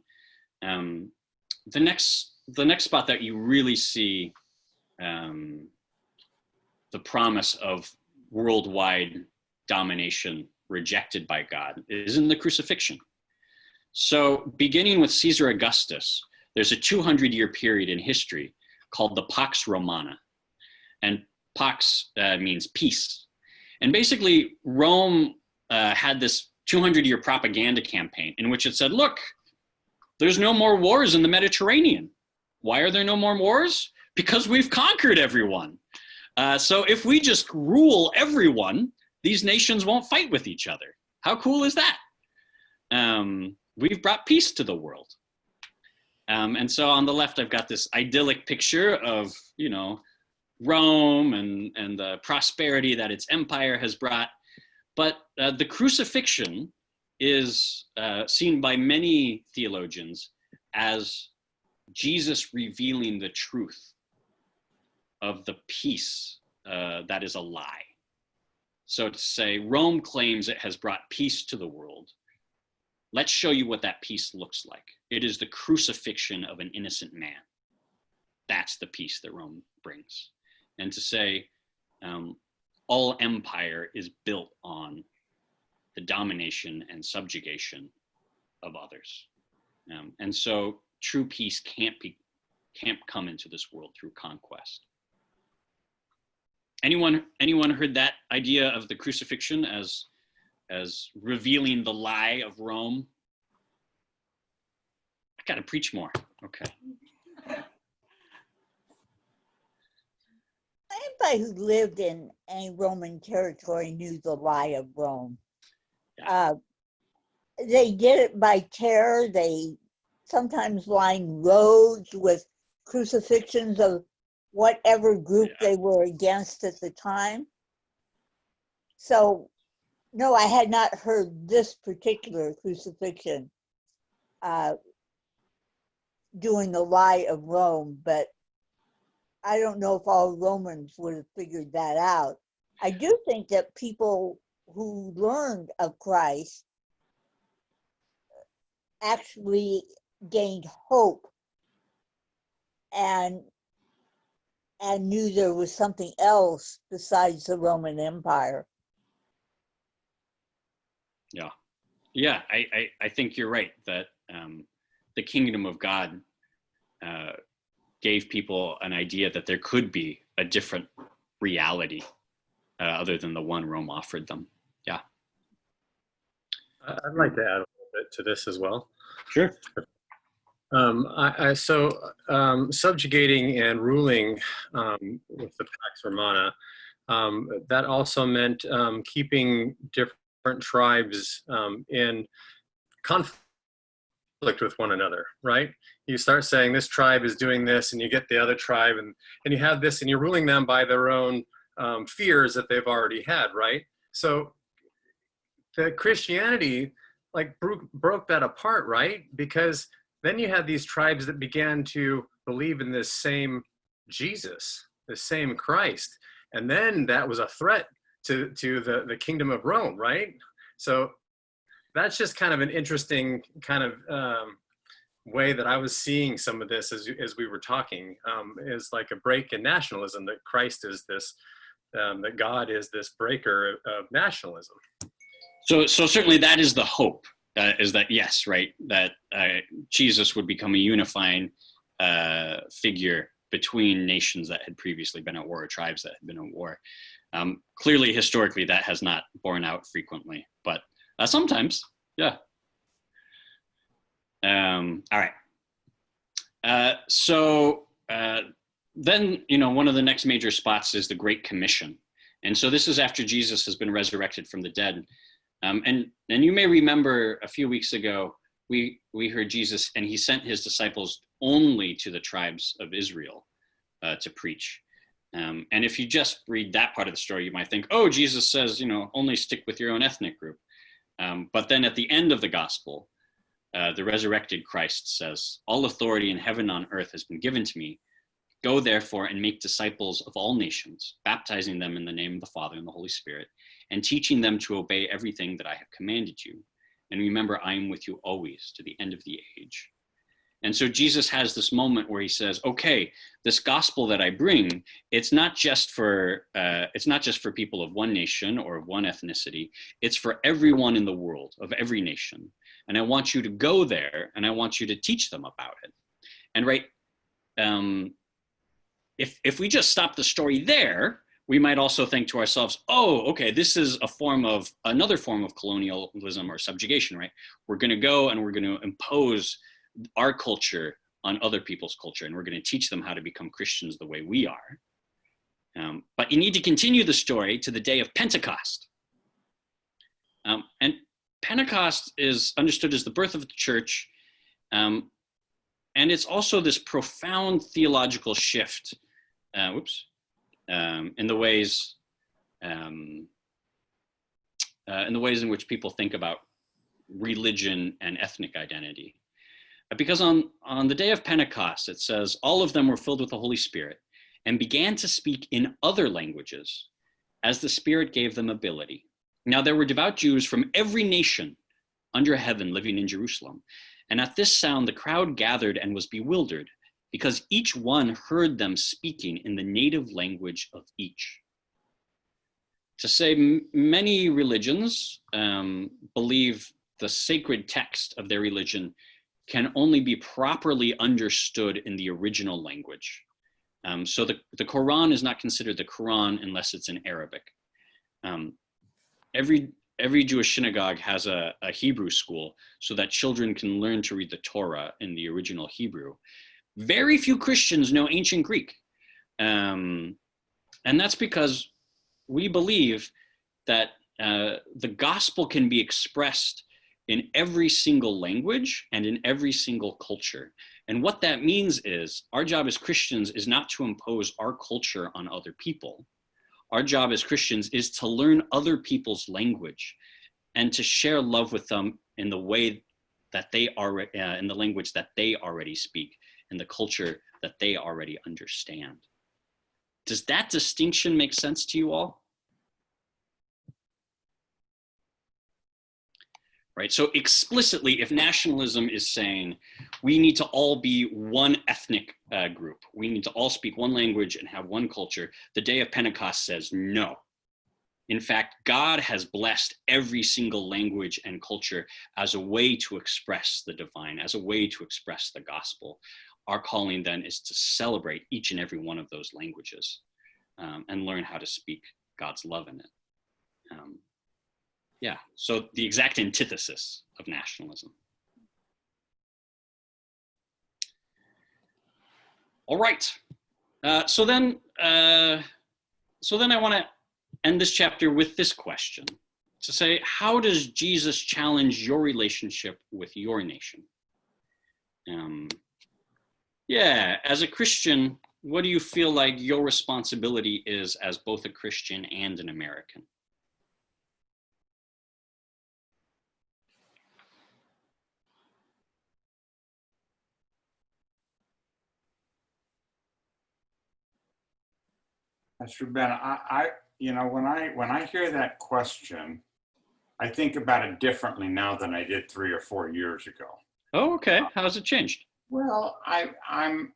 The next spot that you really see the promise of worldwide domination rejected by God is in the crucifixion. So beginning with Caesar Augustus, there's a 200-year period in history called the Pax Romana. And Pax means peace. And basically, Rome had this 200-year propaganda campaign in which it said, look, there's no more wars in the Mediterranean. Why are there no more wars? Because we've conquered everyone. So if we just rule everyone, these nations won't fight with each other. How cool is that? We've brought peace to the world. And so on the left, I've got this idyllic picture of, Rome and the prosperity that its empire has brought. But the crucifixion is seen by many theologians as Jesus revealing the truth of the peace that is a lie. So to say, Rome claims it has brought peace to the world. Let's show you what that peace looks like. It is the crucifixion of an innocent man. That's the peace that Rome brings. And to say all empire is built on the domination and subjugation of others. And so true peace can't come into this world through conquest. Anyone heard that idea of the crucifixion as revealing the lie of Rome? I gotta preach more. Okay. Anybody who lived in any Roman territory knew the lie of Rome. They did it by terror. They sometimes lined roads with crucifixions of whatever group they were against at the time. So, no, I had not heard this particular crucifixion doing the lie of Rome, but I don't know if all Romans would have figured that out. I do think that people who learned of Christ actually gained hope and knew there was something else besides the Roman Empire. Yeah, I think you're right that the kingdom of God gave people an idea that there could be a different reality other than the one Rome offered them. Yeah. I'd like to add a little bit to this as well. Sure. Subjugating and ruling with the Pax Romana, that also meant keeping different tribes in conflict with one another, right? You start saying this tribe is doing this, and you get the other tribe, and you have this, and you're ruling them by their own fears that they've already had, right? So the Christianity broke that apart, right? Because then you had these tribes that began to believe in this same Jesus, the same Christ, and then that was a threat to the kingdom of Rome, right? So that's just kind of an interesting kind of way that I was seeing some of this as we were talking, is like a break in nationalism, that Christ is this, that God is this breaker of nationalism. So certainly that is the hope, is that, yes, right, that Jesus would become a unifying figure between nations that had previously been at war, or tribes that had been at war. Clearly, historically, that has not borne out frequently, but sometimes, yeah. All right. Then, one of the next major spots is the Great Commission. And so this is after Jesus has been resurrected from the dead. And you may remember a few weeks ago, we heard Jesus, and he sent his disciples only to the tribes of Israel to preach. And if you just read that part of the story, you might think, oh, Jesus says, only stick with your own ethnic group. But then at the end of the gospel, the resurrected Christ says, all authority in heaven and on earth has been given to me. Go therefore and make disciples of all nations, baptizing them in the name of the Father and the Holy Spirit, and teaching them to obey everything that I have commanded you. And remember, I am with you always to the end of the age. And so Jesus has this moment where he says, okay, this gospel that I bring, it's not just for people of one nation or of one ethnicity. It's for everyone in the world, of every nation. And I want you to go there, and I want you to teach them about it. And if we just stop the story there, we might also think to ourselves, oh, okay, this is another form of colonialism or subjugation, right? We're going to go and we're going to impose our culture on other people's culture, and we're going to teach them how to become Christians the way we are. But you need to continue the story to the day of Pentecost. And Pentecost is understood as the birth of the church, and it's also this profound theological shift in the ways in which people think about religion and ethnic identity. Because on the day of Pentecost, it says, all of them were filled with the Holy Spirit and began to speak in other languages as the Spirit gave them ability. Now there were devout Jews from every nation under heaven living in Jerusalem. And at this sound, the crowd gathered and was bewildered, because each one heard them speaking in the native language of each. To say, many religions believe the sacred text of their religion can only be properly understood in the original language. So the Quran is not considered the Quran unless it's in Arabic. Every Jewish synagogue has a Hebrew school so that children can learn to read the Torah in the original Hebrew. Very few Christians know ancient Greek. And that's because we believe that the gospel can be expressed in every single language and in every single culture. And what that means is our job as Christians is not to impose our culture on other people. Our job as Christians is to learn other people's language and to share love with them in the way that they are, in the language that they already speak, in the culture that they already understand. Does that distinction make sense to you all? Right, so explicitly, if nationalism is saying we need to all be one ethnic group, we need to all speak one language and have one culture, the day of Pentecost says no. In fact, God has blessed every single language and culture as a way to express the divine, as a way to express the gospel. Our calling then is to celebrate each and every one of those languages and learn how to speak God's love in it. Yeah, so the exact antithesis of nationalism. All right, so then I want to end this chapter with this question, to say, how does Jesus challenge your relationship with your nation? Yeah, as a Christian, what do you feel like your responsibility is as both a Christian and an American? Pastor Ben, when I hear that question, I think about it differently now than I did 3 or 4 years ago. Oh, okay. How has it changed? Well, on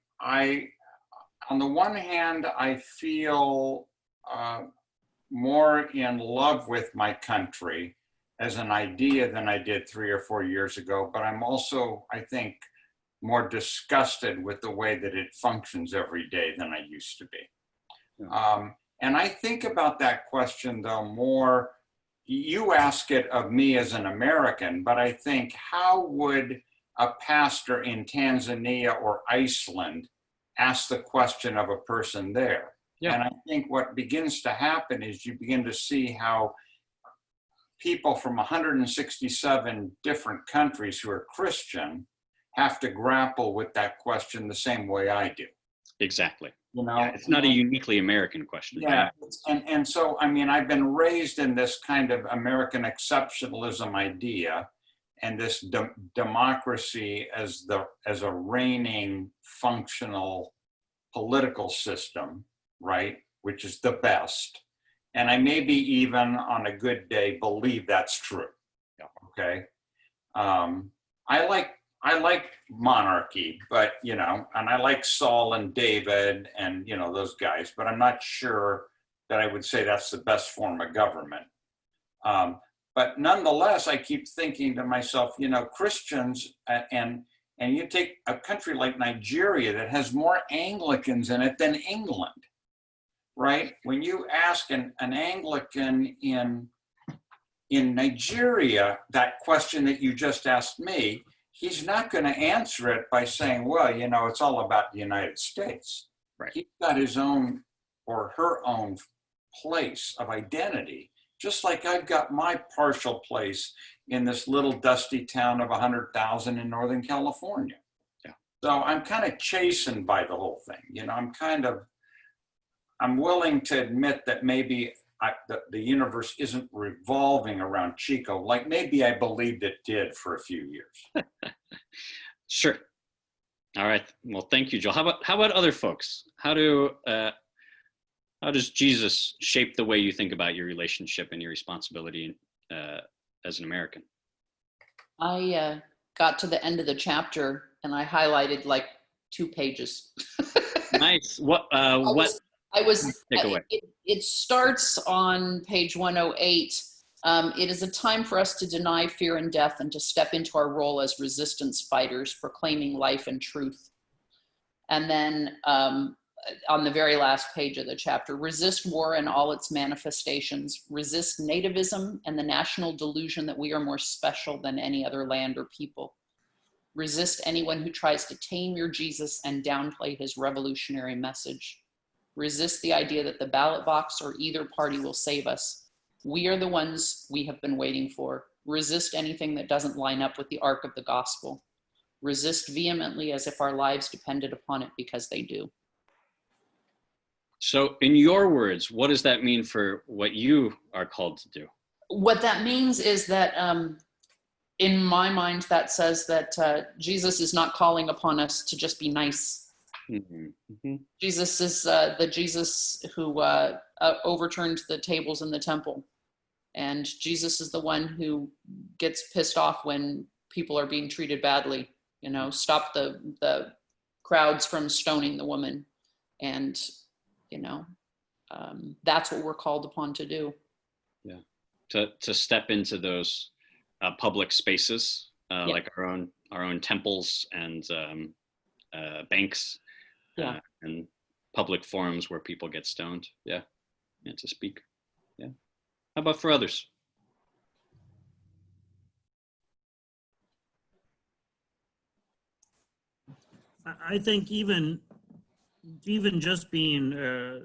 the one hand, I feel more in love with my country as an idea than I did 3 or 4 years ago, but I'm also, I think, more disgusted with the way that it functions every day than I used to be. And I think about that question, though, more, you ask it of me as an American, but I think, how would a pastor in Tanzania or Iceland ask the question of a person there? Yeah. And I think what begins to happen is you begin to see how people from 167 different countries who are Christian have to grapple with that question the same way I do. Exactly. You know, Yeah, it's not a uniquely American question. yeah. And so, I mean, I've been raised in this kind of American exceptionalism idea, and this democracy as a reigning functional political system, right? Which is the best. And I maybe even on a good day believe that's true. Yeah. Okay. I like monarchy, but, you know, and I like Saul and David and, you know, those guys, but I'm not sure that I would say that's the best form of government. But nonetheless, I keep thinking to myself, you know, Christians, and you take a country like Nigeria that has more Anglicans in it than England, right? When you ask an Anglican in Nigeria that question that you just asked me, he's not going to answer it by saying, well, you know, it's all about the United States. Right. He's got his own or her own place of identity, just like I've got my partial place in this little dusty town of 100,000 in Northern California. Yeah. So I'm kind of chastened by the whole thing. You know, I'm willing to admit that maybe the universe isn't revolving around Chico like maybe I believed it did for a few years. Sure. All right. Well, thank you, Joel. How about other folks? How does Jesus shape the way you think about your relationship and your responsibility as an American? I got to the end of the chapter and I highlighted like 2 pages. Nice. What take away? It starts on page 108. It is a time for us to deny fear and death and to step into our role as resistance fighters, proclaiming life and truth. And then on the very last page of the chapter, resist war and all its manifestations, resist nativism and the national delusion that we are more special than any other land or people. Resist anyone who tries to tame your Jesus and downplay his revolutionary message. Resist the idea that the ballot box or either party will save us. We are the ones we have been waiting for. Resist anything that doesn't line up with the arc of the gospel. Resist vehemently as if our lives depended upon it, because they do. So in your words, what does that mean for what you are called to do? What that means is that in my mind, that says that Jesus is not calling upon us to just be nice. Mm-hmm. Mm-hmm. Jesus is the Jesus who overturned the tables in the temple. And Jesus is the one who gets pissed off when people are being treated badly. You know, stop the crowds from stoning the woman. And, you know, that's what we're called upon to do. Yeah. To step into those public spaces, Yeah. like our own temples and banks. Yeah. And public forums where people get stoned. Yeah. And to speak. Yeah. How about for others? I think even just being a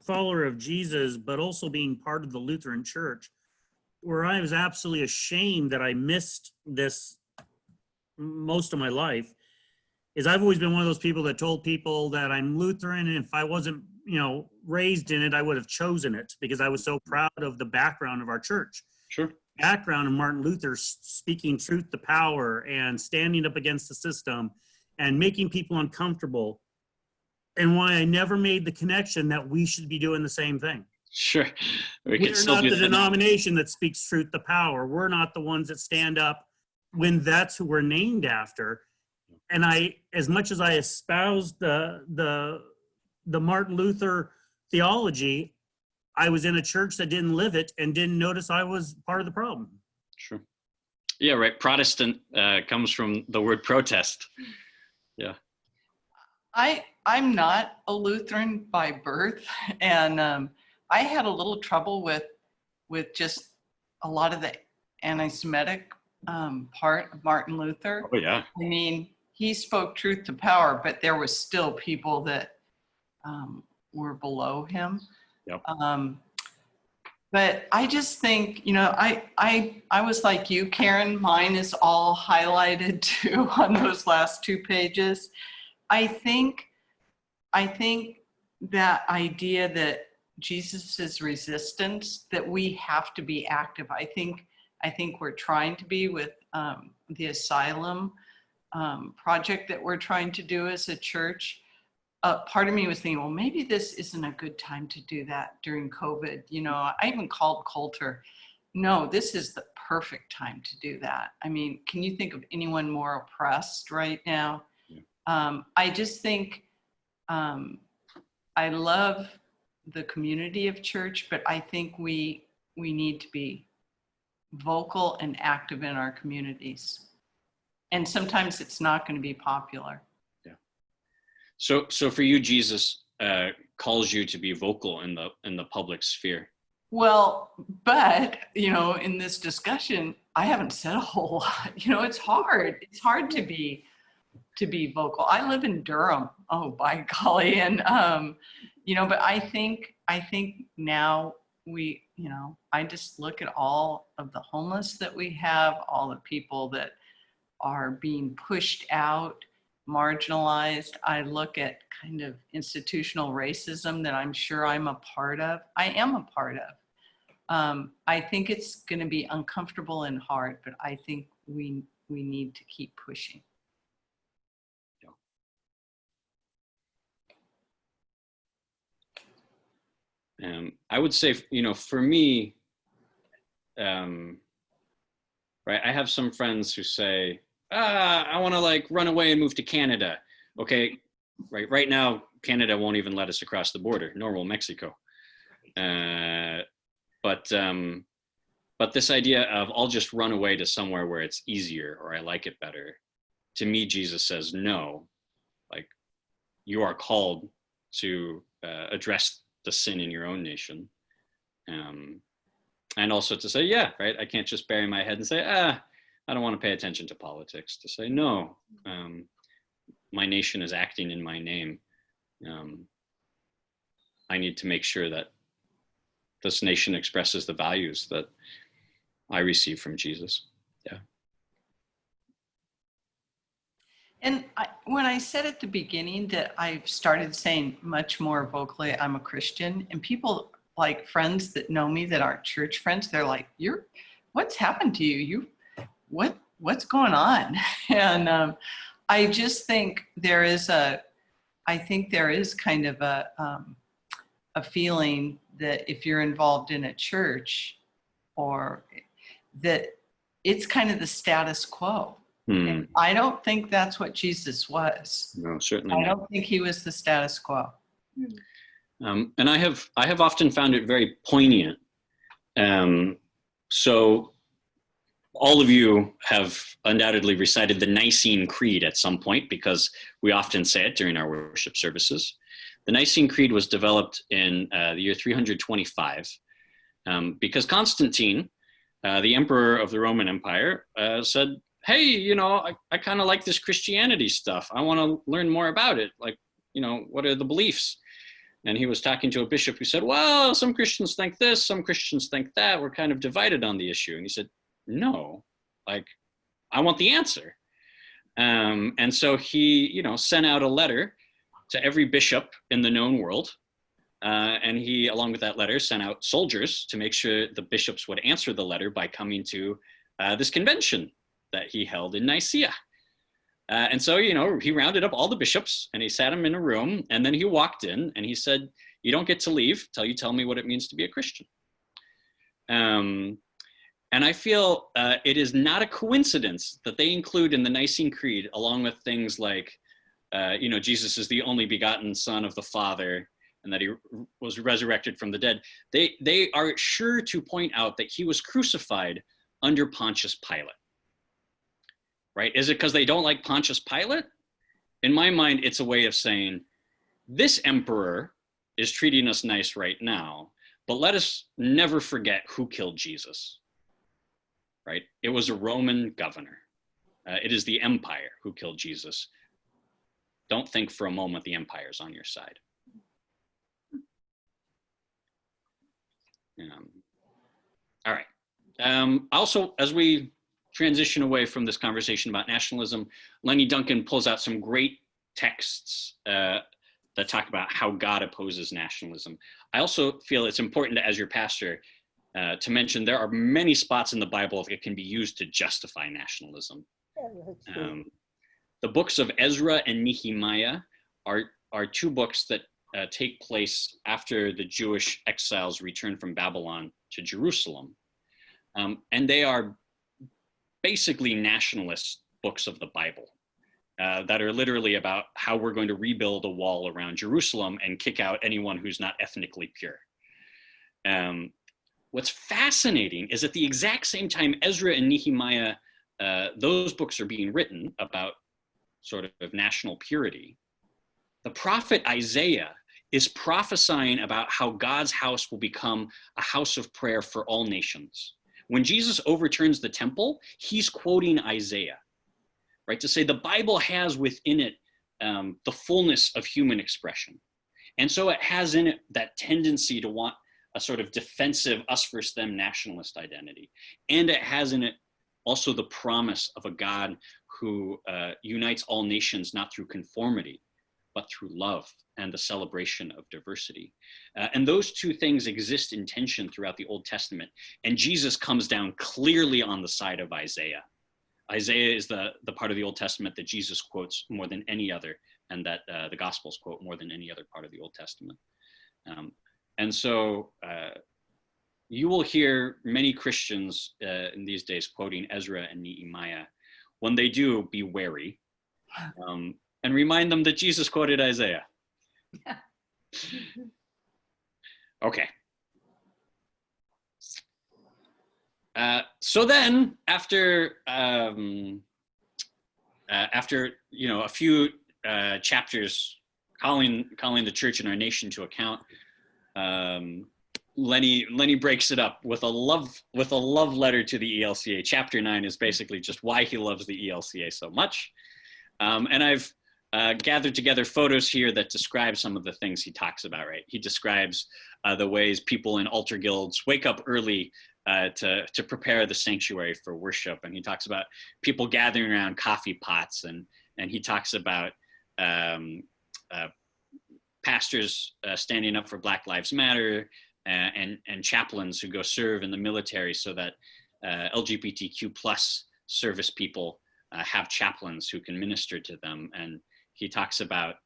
follower of Jesus, but also being part of the Lutheran Church, where I was absolutely ashamed that I missed this most of my life, is I've always been one of those people that told people that I'm Lutheran, and if I wasn't, you know, raised in it, I would have chosen it, because I was so proud of the background of our church. Sure. Background of Martin Luther speaking truth to power and standing up against the system and making people uncomfortable, and why I never made the connection that we should be doing the same thing. Sure. We're not the denomination that speaks truth to power. We're not the ones that stand up when that's who we're named after. And I, as much as I espoused the Martin Luther theology, I was in a church that didn't live it and didn't notice I was part of the problem. Sure. Yeah, right. Protestant comes from the word protest. Yeah. I'm not a Lutheran by birth, and I had a little trouble with just a lot of the anti-Semitic part of Martin Luther. Oh yeah. I mean, he spoke truth to power, but there was still people that were below him. Yep. But I just think, I was like you, Karen. Mine is all highlighted too on those last 2 pages. I think that idea that Jesus's resistance, that we have to be active. I think we're trying to be with the asylum project that we're trying to do as a church. Part of me was thinking, well, maybe this isn't a good time to do that during COVID. I even called Coulter. No, this is the perfect time to do that. I mean, can you think of anyone more oppressed right now? I just think I love the community of church, but I think we need to be vocal and active in our communities. And sometimes it's not going to be popular. Yeah. So for you, Jesus calls you to be vocal in the public sphere. Well, but in this discussion, I haven't said a whole lot. It's hard. It's hard to be vocal. I live in Durham. Oh, by golly. And, but I think now I just look at all of the homeless that we have, all the people that are being pushed out, marginalized. I look at kind of institutional racism that I'm sure I'm a part of. I am a part of. I think it's going to be uncomfortable and hard, but I think we need to keep pushing. I would say, for me, right, I have some friends who say, I want to run away and move to Canada. Okay, right now, Canada won't even let us across the border, nor will Mexico. But this idea of I'll just run away to somewhere where it's easier or I like it better, to me, Jesus says, no, you are called to address the sin in your own nation. And also to say, yeah, right, I can't just bury my head and say, I don't want to pay attention to politics. To say, no, my nation is acting in my name. I need to make sure that this nation expresses the values that I receive from Jesus. Yeah. And when I said at the beginning that I've started saying much more vocally, I'm a Christian, and people friends that know me that aren't church friends, they're like, what's happened to you? What's going on? And I just think there is kind of a feeling that if you're involved in a church, or that it's kind of the status quo. And I don't think that's what Jesus was. No, certainly I not. don't think he was the status quo. And I have often found it very poignant. So all of you have undoubtedly recited the Nicene Creed at some point, because we often say it during our worship services. The Nicene Creed was developed in the year 325 because Constantine, the emperor of the Roman Empire, said, hey, I kind of like this Christianity stuff. I want to learn more about it. What are the beliefs? And he was talking to a bishop who said, well, some Christians think this, some Christians think that. We're kind of divided on the issue. And he said, no, I want the answer. And so he, sent out a letter to every bishop in the known world. And he, along with that letter, sent out soldiers to make sure the bishops would answer the letter by coming to this convention that he held in Nicaea. And so, he rounded up all the bishops and he sat them in a room, and then he walked in and he said, you don't get to leave till you tell me what it means to be a Christian. And I feel it is not a coincidence that they include in the Nicene Creed, along with things like, Jesus is the only begotten Son of the Father, and that he was resurrected from the dead. They are sure to point out that he was crucified under Pontius Pilate. Right? Is it because they don't like Pontius Pilate? in my mind, it's a way of saying, this emperor is treating us nice right now, but let us never forget who killed Jesus, right? It was a Roman governor. It is the empire who killed Jesus. Don't think for a moment the empire's on your side. All right. Also, as we transition away from this conversation about nationalism, Lenny Duncan pulls out some great texts that talk about how God opposes nationalism. I also feel it's important, as your pastor, to mention there are many spots in the Bible that can be used to justify nationalism. The books of Ezra and Nehemiah are two books that take place after the Jewish exiles returned from Babylon to Jerusalem. And they are basically nationalist books of the Bible that are literally about how we're going to rebuild a wall around Jerusalem and kick out anyone who's not ethnically pure. What's fascinating is at the exact same time Ezra and Nehemiah, those books are being written about sort of national purity, the prophet Isaiah is prophesying about how God's house will become a house of prayer for all nations. When Jesus overturns the temple, he's quoting Isaiah, right? To say the Bible has within it the fullness of human expression. And so it has in it that tendency to want a sort of defensive us versus them nationalist identity. And it has in it also the promise of a God who unites all nations, not through conformity, but through love and the celebration of diversity. And those two things exist in tension throughout the Old Testament. And Jesus comes down clearly on the side of Isaiah. Isaiah is the part of the Old Testament that Jesus quotes more than any other, and that the Gospels quote more than any other part of the Old Testament. And so you will hear many Christians in these days quoting Ezra and Nehemiah. When they do, be wary. And remind them that Jesus quoted Isaiah. Okay. So then, after a few chapters calling the church and our nation to account, Lenny breaks it up with a love letter to the ELCA. Chapter 9 is basically just why he loves the ELCA so much, and I've gathered together photos here that describe some of the things he talks about, right? He describes the ways people in altar guilds wake up early to prepare the sanctuary for worship. And he talks about people gathering around coffee pots, and he talks about pastors standing up for Black Lives Matter, and chaplains who go serve in the military so that LGBTQ plus service people have chaplains who can minister to them. And he talks about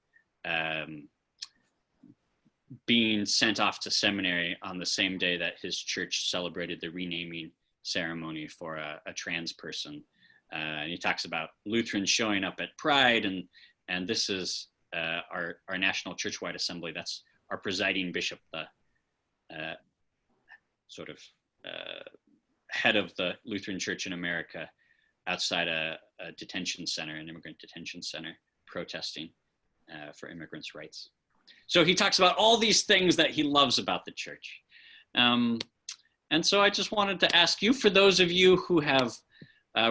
being sent off to seminary on the same day that his church celebrated the renaming ceremony for a trans person. And he talks about Lutherans showing up at Pride, and this is our National Churchwide Assembly. That's our presiding bishop, the sort of head of the Lutheran Church in America, outside a detention center, an immigrant detention center, protesting for immigrants' rights. So he talks about all these things that he loves about the church. And so I just wanted to ask you, for those of you who have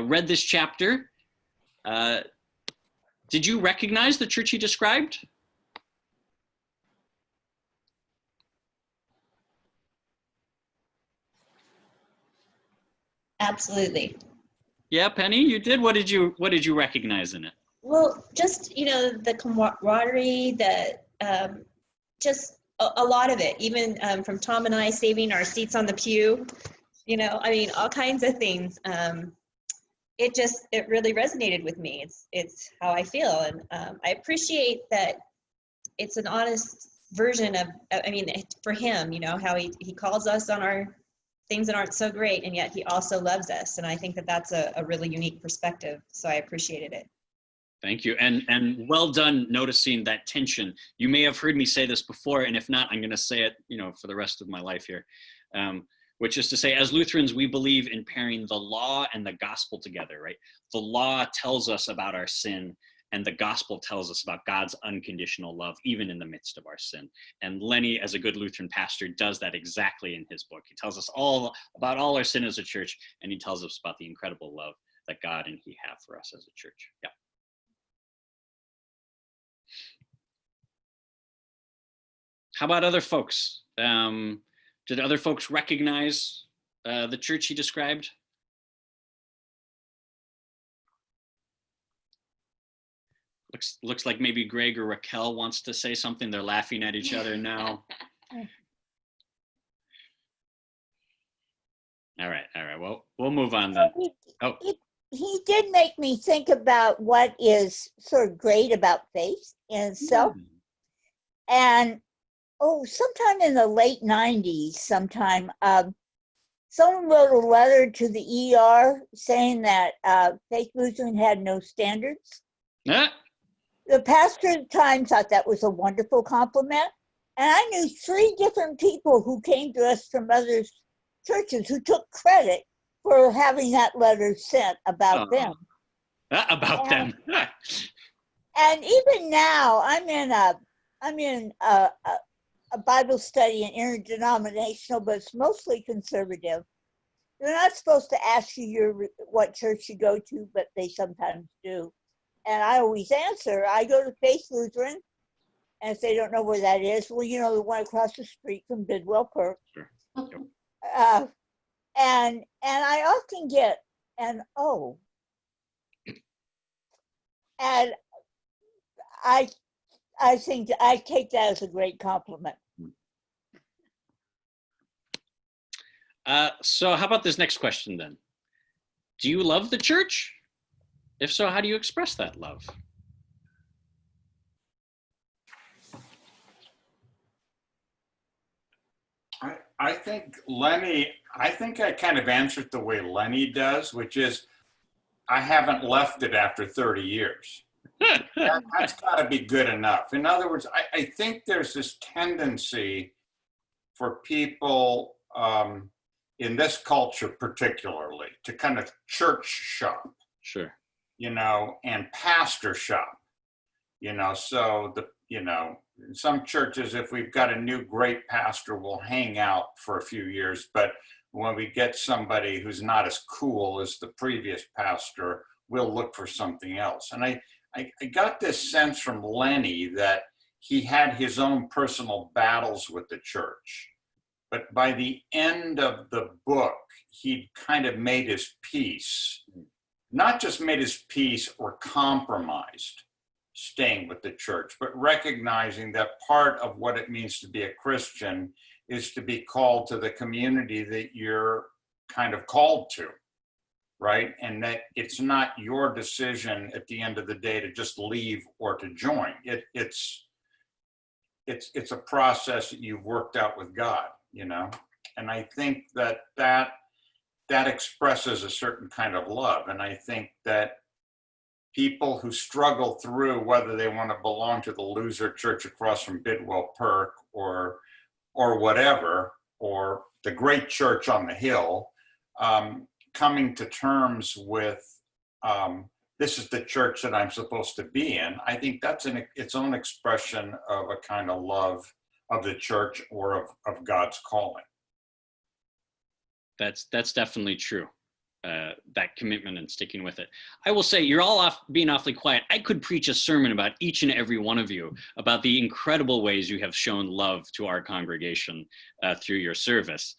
read this chapter, did you recognize the church he described? Absolutely. Yeah, Penny, you did. What did you recognize in it? Well, just, the camaraderie, just a lot of it, even from Tom and I saving our seats on the pew, all kinds of things. It really resonated with me. It's how I feel. And I appreciate that it's an honest version of, for him, how he calls us on our things that aren't so great, and yet he also loves us. And I think that that's a really unique perspective. So I appreciated it. Thank you. And well done noticing that tension. You may have heard me say this before, and if not, I'm going to say it, for the rest of my life here, which is to say, as Lutherans, we believe in pairing the law and the gospel together, right? The law tells us about our sin And the gospel tells us about God's unconditional love, even in the midst of our sin. And Lenny, as a good Lutheran pastor, does that exactly in his book. He tells us all about all our sin as a church, and he tells us about the incredible love that God and he have for us as a church. Yeah. How about other folks? Did other folks recognize the church he described? Looks like maybe Greg or Raquel wants to say something. They're laughing at each other now. All right. Well, we'll move on then. Oh, He did make me think about what is sort of great about faith in itself. And sometime in the late 90s, someone wrote a letter to the ER saying that Faith Lutheran had no standards. The pastor at the time thought that was a wonderful compliment. And I knew 3 different people who came to us from other churches who took credit for having that letter sent about them. About them. And even now, I'm in a Bible study and interdenominational, but it's mostly conservative. They're not supposed to ask you what church you go to, but they sometimes do. And I always answer, I go to Faith Lutheran. And if they don't know where that is, well, you know, the one across the street from Bidwell Perk. Sure. And I often get an oh. And I think I take that as a great compliment. So how about this next question then? Do you love the church? If so, how do you express that love? I think I kind of answered the way Lenny does, which is I haven't left it after 30 years. That's got to be good enough. In other words, I think there's this tendency for people in this culture particularly to kind of church shop. Sure. You know, and pastor shop. You know, so in some churches, if we've got a new great pastor, we'll hang out for a few years. But when we get somebody who's not as cool as the previous pastor, we'll look for something else. And I got this sense from Lenny that he had his own personal battles with the church. But by the end of the book, he'd kind of made his peace. Not just made his peace or compromised staying with the church, but recognizing that part of what it means to be a Christian is to be called to the community that you're kind of called to, right? And that it's not your decision at the end of the day to just leave or to join. It's a process that you've worked out with God, you know? And I think that expresses a certain kind of love. And I think that people who struggle through whether they want to belong to the loser church across from Bidwell Perk or whatever, or the great church on the hill, coming to terms with this is the church that I'm supposed to be in, I think that's its own expression of a kind of love of the church or of God's calling. That's definitely true. That commitment and sticking with it. I will say, you're all being awfully quiet. I could preach a sermon about each and every one of you, about the incredible ways you have shown love to our congregation through your service.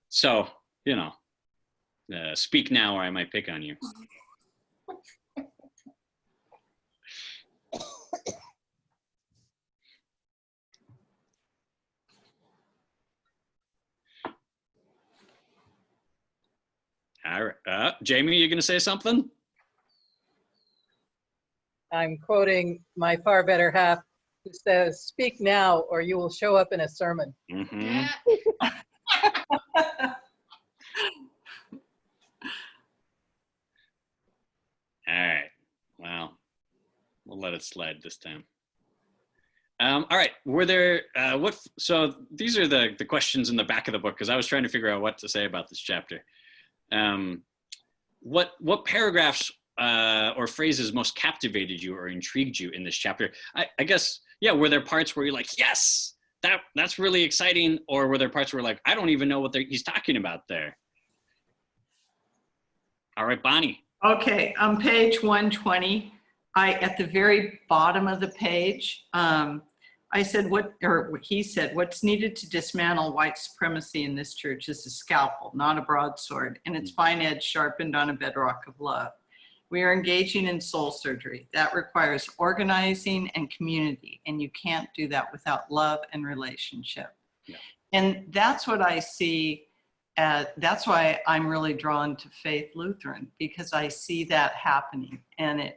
So, you know, speak now or I might pick on you. All right. Jamie, you going to say something? I'm quoting my far better half, who says, "Speak now or you will show up in a sermon." Mm-hmm. All right. Well, we'll let it slide this time. All right. Were there so these are the questions in the back of the book, because I was trying to figure out what to say about this chapter. What paragraphs or phrases most captivated you or intrigued you in this chapter? I guess, yeah, were there parts where you're like, yes, that's really exciting? Or were there parts where like, I don't even know what he's talking about there? All right, Bonnie. Okay, on page 120, at the very bottom of the page, I said, he said, what's needed to dismantle white supremacy in this church is a scalpel, not a broadsword, and its fine edge sharpened on a bedrock of love. We are engaging in soul surgery. That requires organizing and community, and you can't do that without love and relationship. Yeah. And that's what I see. That's why I'm really drawn to Faith Lutheran, because I see that happening, and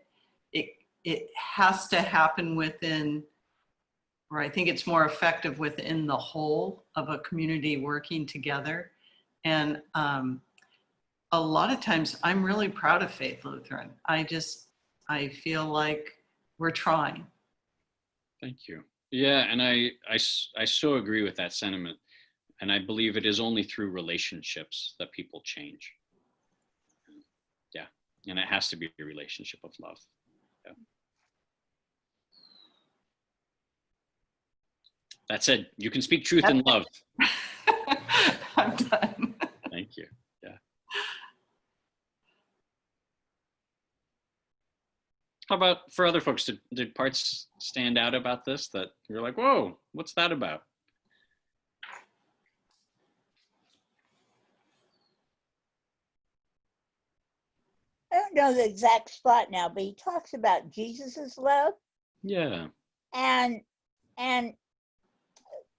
it has to happen within, or I think it's more effective within the whole of a community working together. And a lot of times I'm really proud of Faith Lutheran. I feel like we're trying. Thank you. Yeah, and I so agree with that sentiment. And I believe it is only through relationships that people change. Yeah, and it has to be a relationship of love. Yeah. That said, you can speak truth in love. I'm done. Thank you. Yeah. How about for other folks? Did parts stand out about this that you're like, whoa, what's that about? I don't know the exact spot now, but he talks about Jesus's love. Yeah. And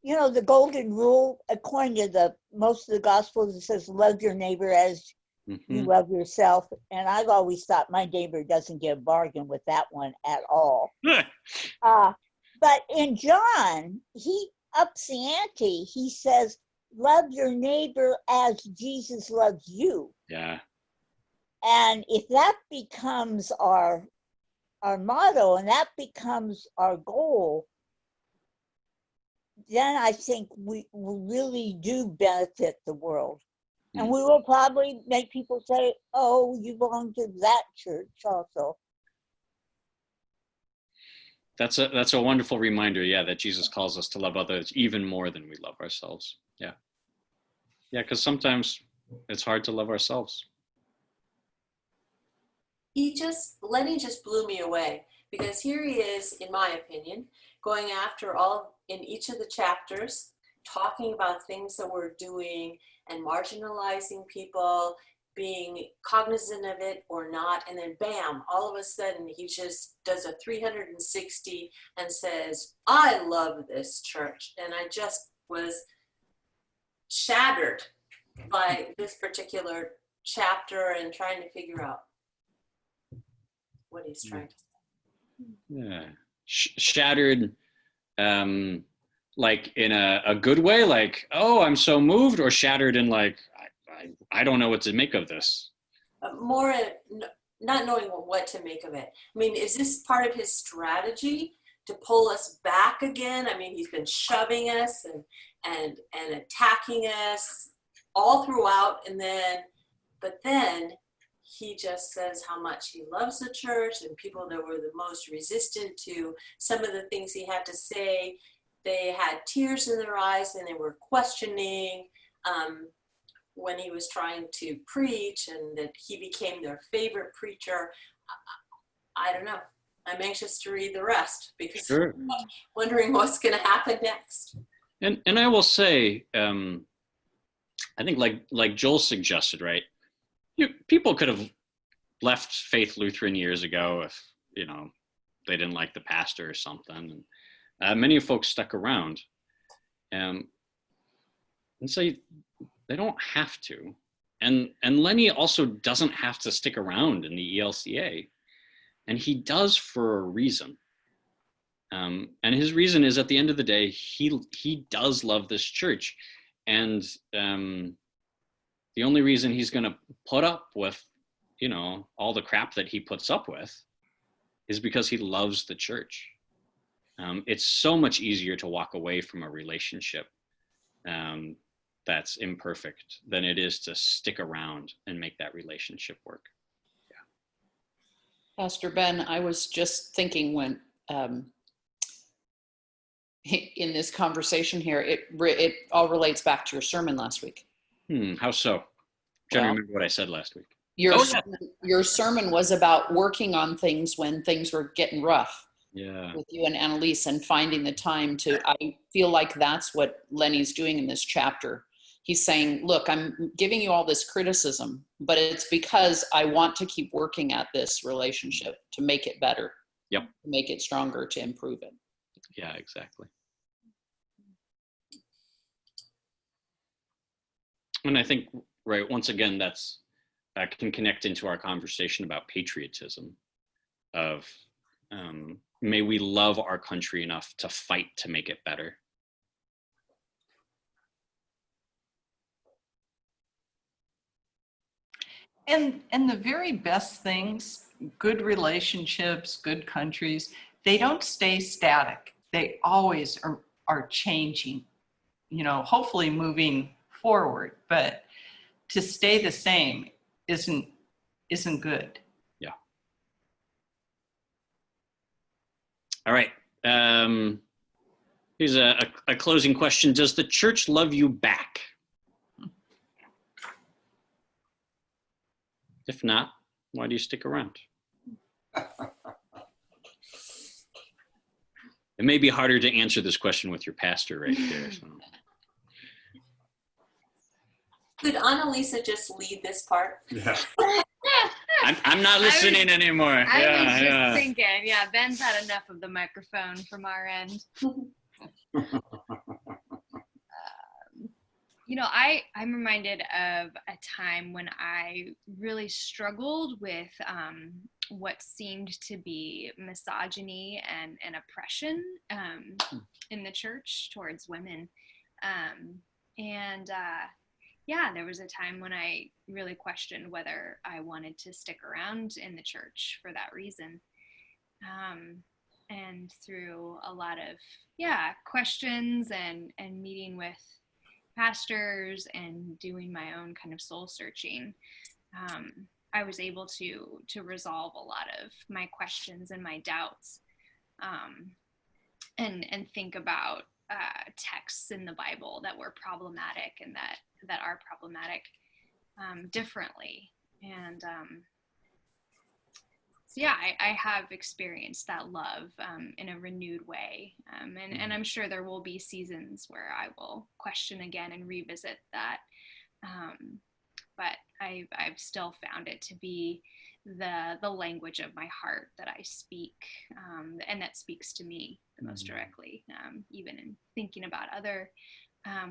you know, the golden rule, according to most of the Gospels, it says, love your neighbor as you love yourself. And I've always thought my neighbor doesn't get a bargain with that one at all. But in John, he ups the ante. He says, love your neighbor as Jesus loves you. Yeah. And if that becomes our motto and that becomes our goal, then I think we really do benefit the world. And we will probably make people say, oh, you belong to that church also. That's a wonderful reminder, yeah, that Jesus calls us to love others even more than we love ourselves. Yeah. Yeah, because sometimes it's hard to love ourselves. Lenny just blew me away, because here he is, in my opinion, going after in each of the chapters, talking about things that we're doing and marginalizing people, being cognizant of it or not, and then bam, all of a sudden he just does a 360 and says, I love this church. And I just was shattered by this particular chapter and trying to figure out what he's trying to say. Yeah. Shattered, like in a good way, like, oh, I'm so moved, or shattered in like, I don't know what to make of this. More not knowing what to make of it. I mean, is this part of his strategy to pull us back again? I mean, he's been shoving us and attacking us all throughout, but then he just says how much he loves the church, and people that were the most resistant to some of the things he had to say, they had tears in their eyes and they were questioning when he was trying to preach, and that he became their favorite preacher. I don't know. I'm anxious to read the rest, because Sure. I'm wondering what's going to happen next. And I will say, I think like Joel suggested, right? People could have left Faith Lutheran years ago if, they didn't like the pastor or something. And many folks stuck around. And so they don't have to. And Lenny also doesn't have to stick around in the ELCA. And he does for a reason. And his reason is, at the end of the day, he does love this church. And the only reason he's going to put up with, all the crap that he puts up with is because he loves the church. It's so much easier to walk away from a relationship that's imperfect than it is to stick around and make that relationship work. Pastor Ben, I was just thinking when in this conversation here, it all relates back to your sermon last week. How so? I'm trying to Well, remember what I said last week. Your sermon was about working on things when things were getting rough Yeah. with you and Annalise, and finding the time to, I feel like that's what Lenny's doing in this chapter. He's saying, look, I'm giving you all this criticism, but it's because I want to keep working at this relationship to make it better. Yep. To make it stronger, to improve it. Yeah, exactly. And I think, right, once again, that's can connect into our conversation about patriotism of may we love our country enough to fight to make it better. And the very best things, good relationships, good countries, they don't stay static. They always are changing, you know, hopefully moving forward, but to stay the same isn't good. Yeah. All right. Here's a closing question. Does the church love you back? If not, why do you stick around? It may be harder to answer this question with your pastor right there. So. Could Annalisa just lead this part? Yeah. I'm not listening anymore. I was just thinking, Ben's had enough of the microphone from our end. You know, I'm reminded of a time when I really struggled with what seemed to be misogyny and oppression in the church towards women. There was a time when I really questioned whether I wanted to stick around in the church for that reason. And through a lot of, questions and meeting with pastors and doing my own kind of soul searching, I was able to resolve a lot of my questions and my doubts, and think about texts in the Bible that were problematic and that are problematic differently. And I have experienced that love in a renewed way. And I'm sure there will be seasons where I will question again and revisit that. But I've still found it to be the language of my heart that I speak, and that speaks to me the most directly, even in thinking about other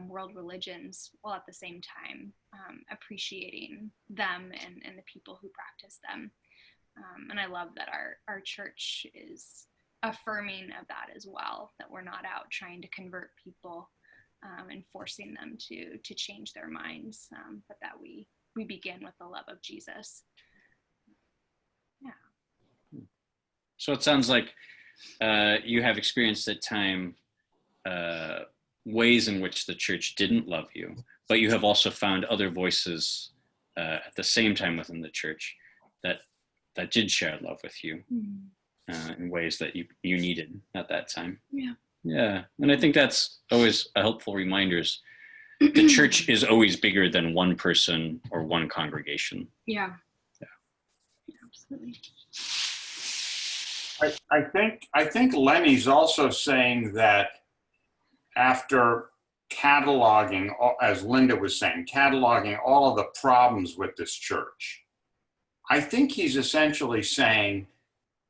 world religions, while at the same time appreciating them and the people who practice them. And I love that our church is affirming of that as well, that we're not out trying to convert people and forcing them to change their minds, but that we begin with the love of Jesus. Yeah. So it sounds like you have experienced at time ways in which the church didn't love you, but you have also found other voices at the same time within the church that did share love with you in ways that you needed at that time. Yeah. Yeah, and I think that's always a helpful reminder. The church is always bigger than one person or one congregation. Yeah. Absolutely. I think Lenny's also saying that after cataloging, as Linda was saying, cataloging all of the problems with this church, I think he's essentially saying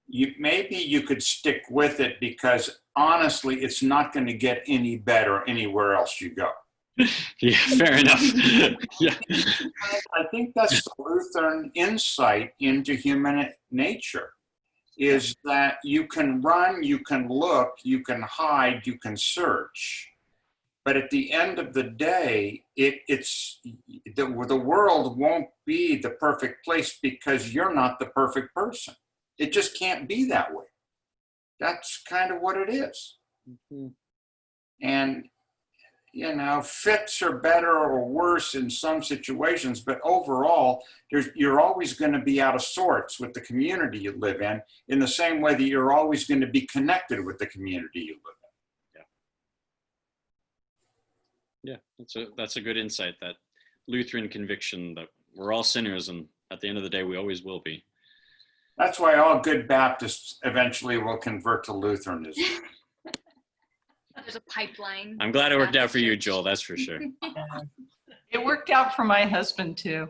maybe you could stick with it because honestly, it's not going to get any better anywhere else you go. Yeah, fair enough. Yeah. I think that's the Lutheran insight into human nature, is that you can run, you can look, you can hide, you can search. But at the end of the day, the world won't be the perfect place because you're not the perfect person. It just can't be that way. That's kind of what it is. Mm-hmm. And fits are better or worse in some situations, but overall, you're always going to be out of sorts with the community you live in the same way that you're always going to be connected with the community you live in. Yeah, that's a good insight, that Lutheran conviction that we're all sinners, and at the end of the day, we always will be. That's why all good Baptists eventually will convert to Lutheranism. There's a pipeline. I'm glad it worked out for you, Joel, that's for sure. It worked out for my husband too.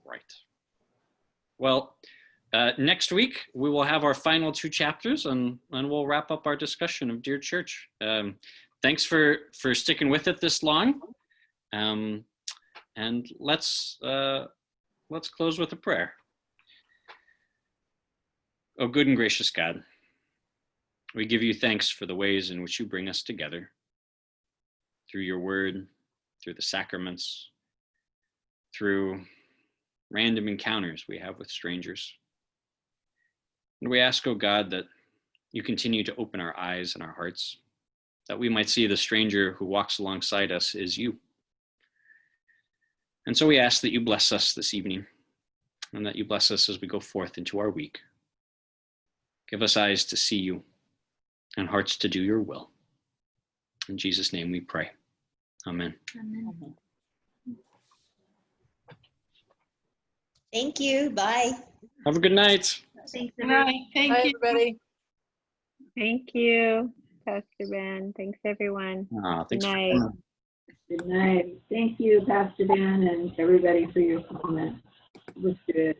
Right. Well, next week we will have our final 2 chapters, and we'll wrap up our discussion of Dear Church. Thanks for sticking with it this long. And let's close with a prayer. Oh, good and gracious God, we give you thanks for the ways in which you bring us together through your word, through the sacraments, through random encounters we have with strangers. And we ask, oh God, that you continue to open our eyes and our hearts, that we might see the stranger who walks alongside us is you. And so we ask that you bless us this evening, and that you bless us as we go forth into our week. Give us eyes to see you and hearts to do your will. In Jesus' name we pray. Amen. Amen. Thank you. Bye. Have a good night. Thanks, Good night. Thank Bye, you. everybody. Thank you, Pastor Ben. Thanks, everyone. Thanks Good for night. coming. Good night. Thank you, Pastor Dan, and everybody for your comments. It was good.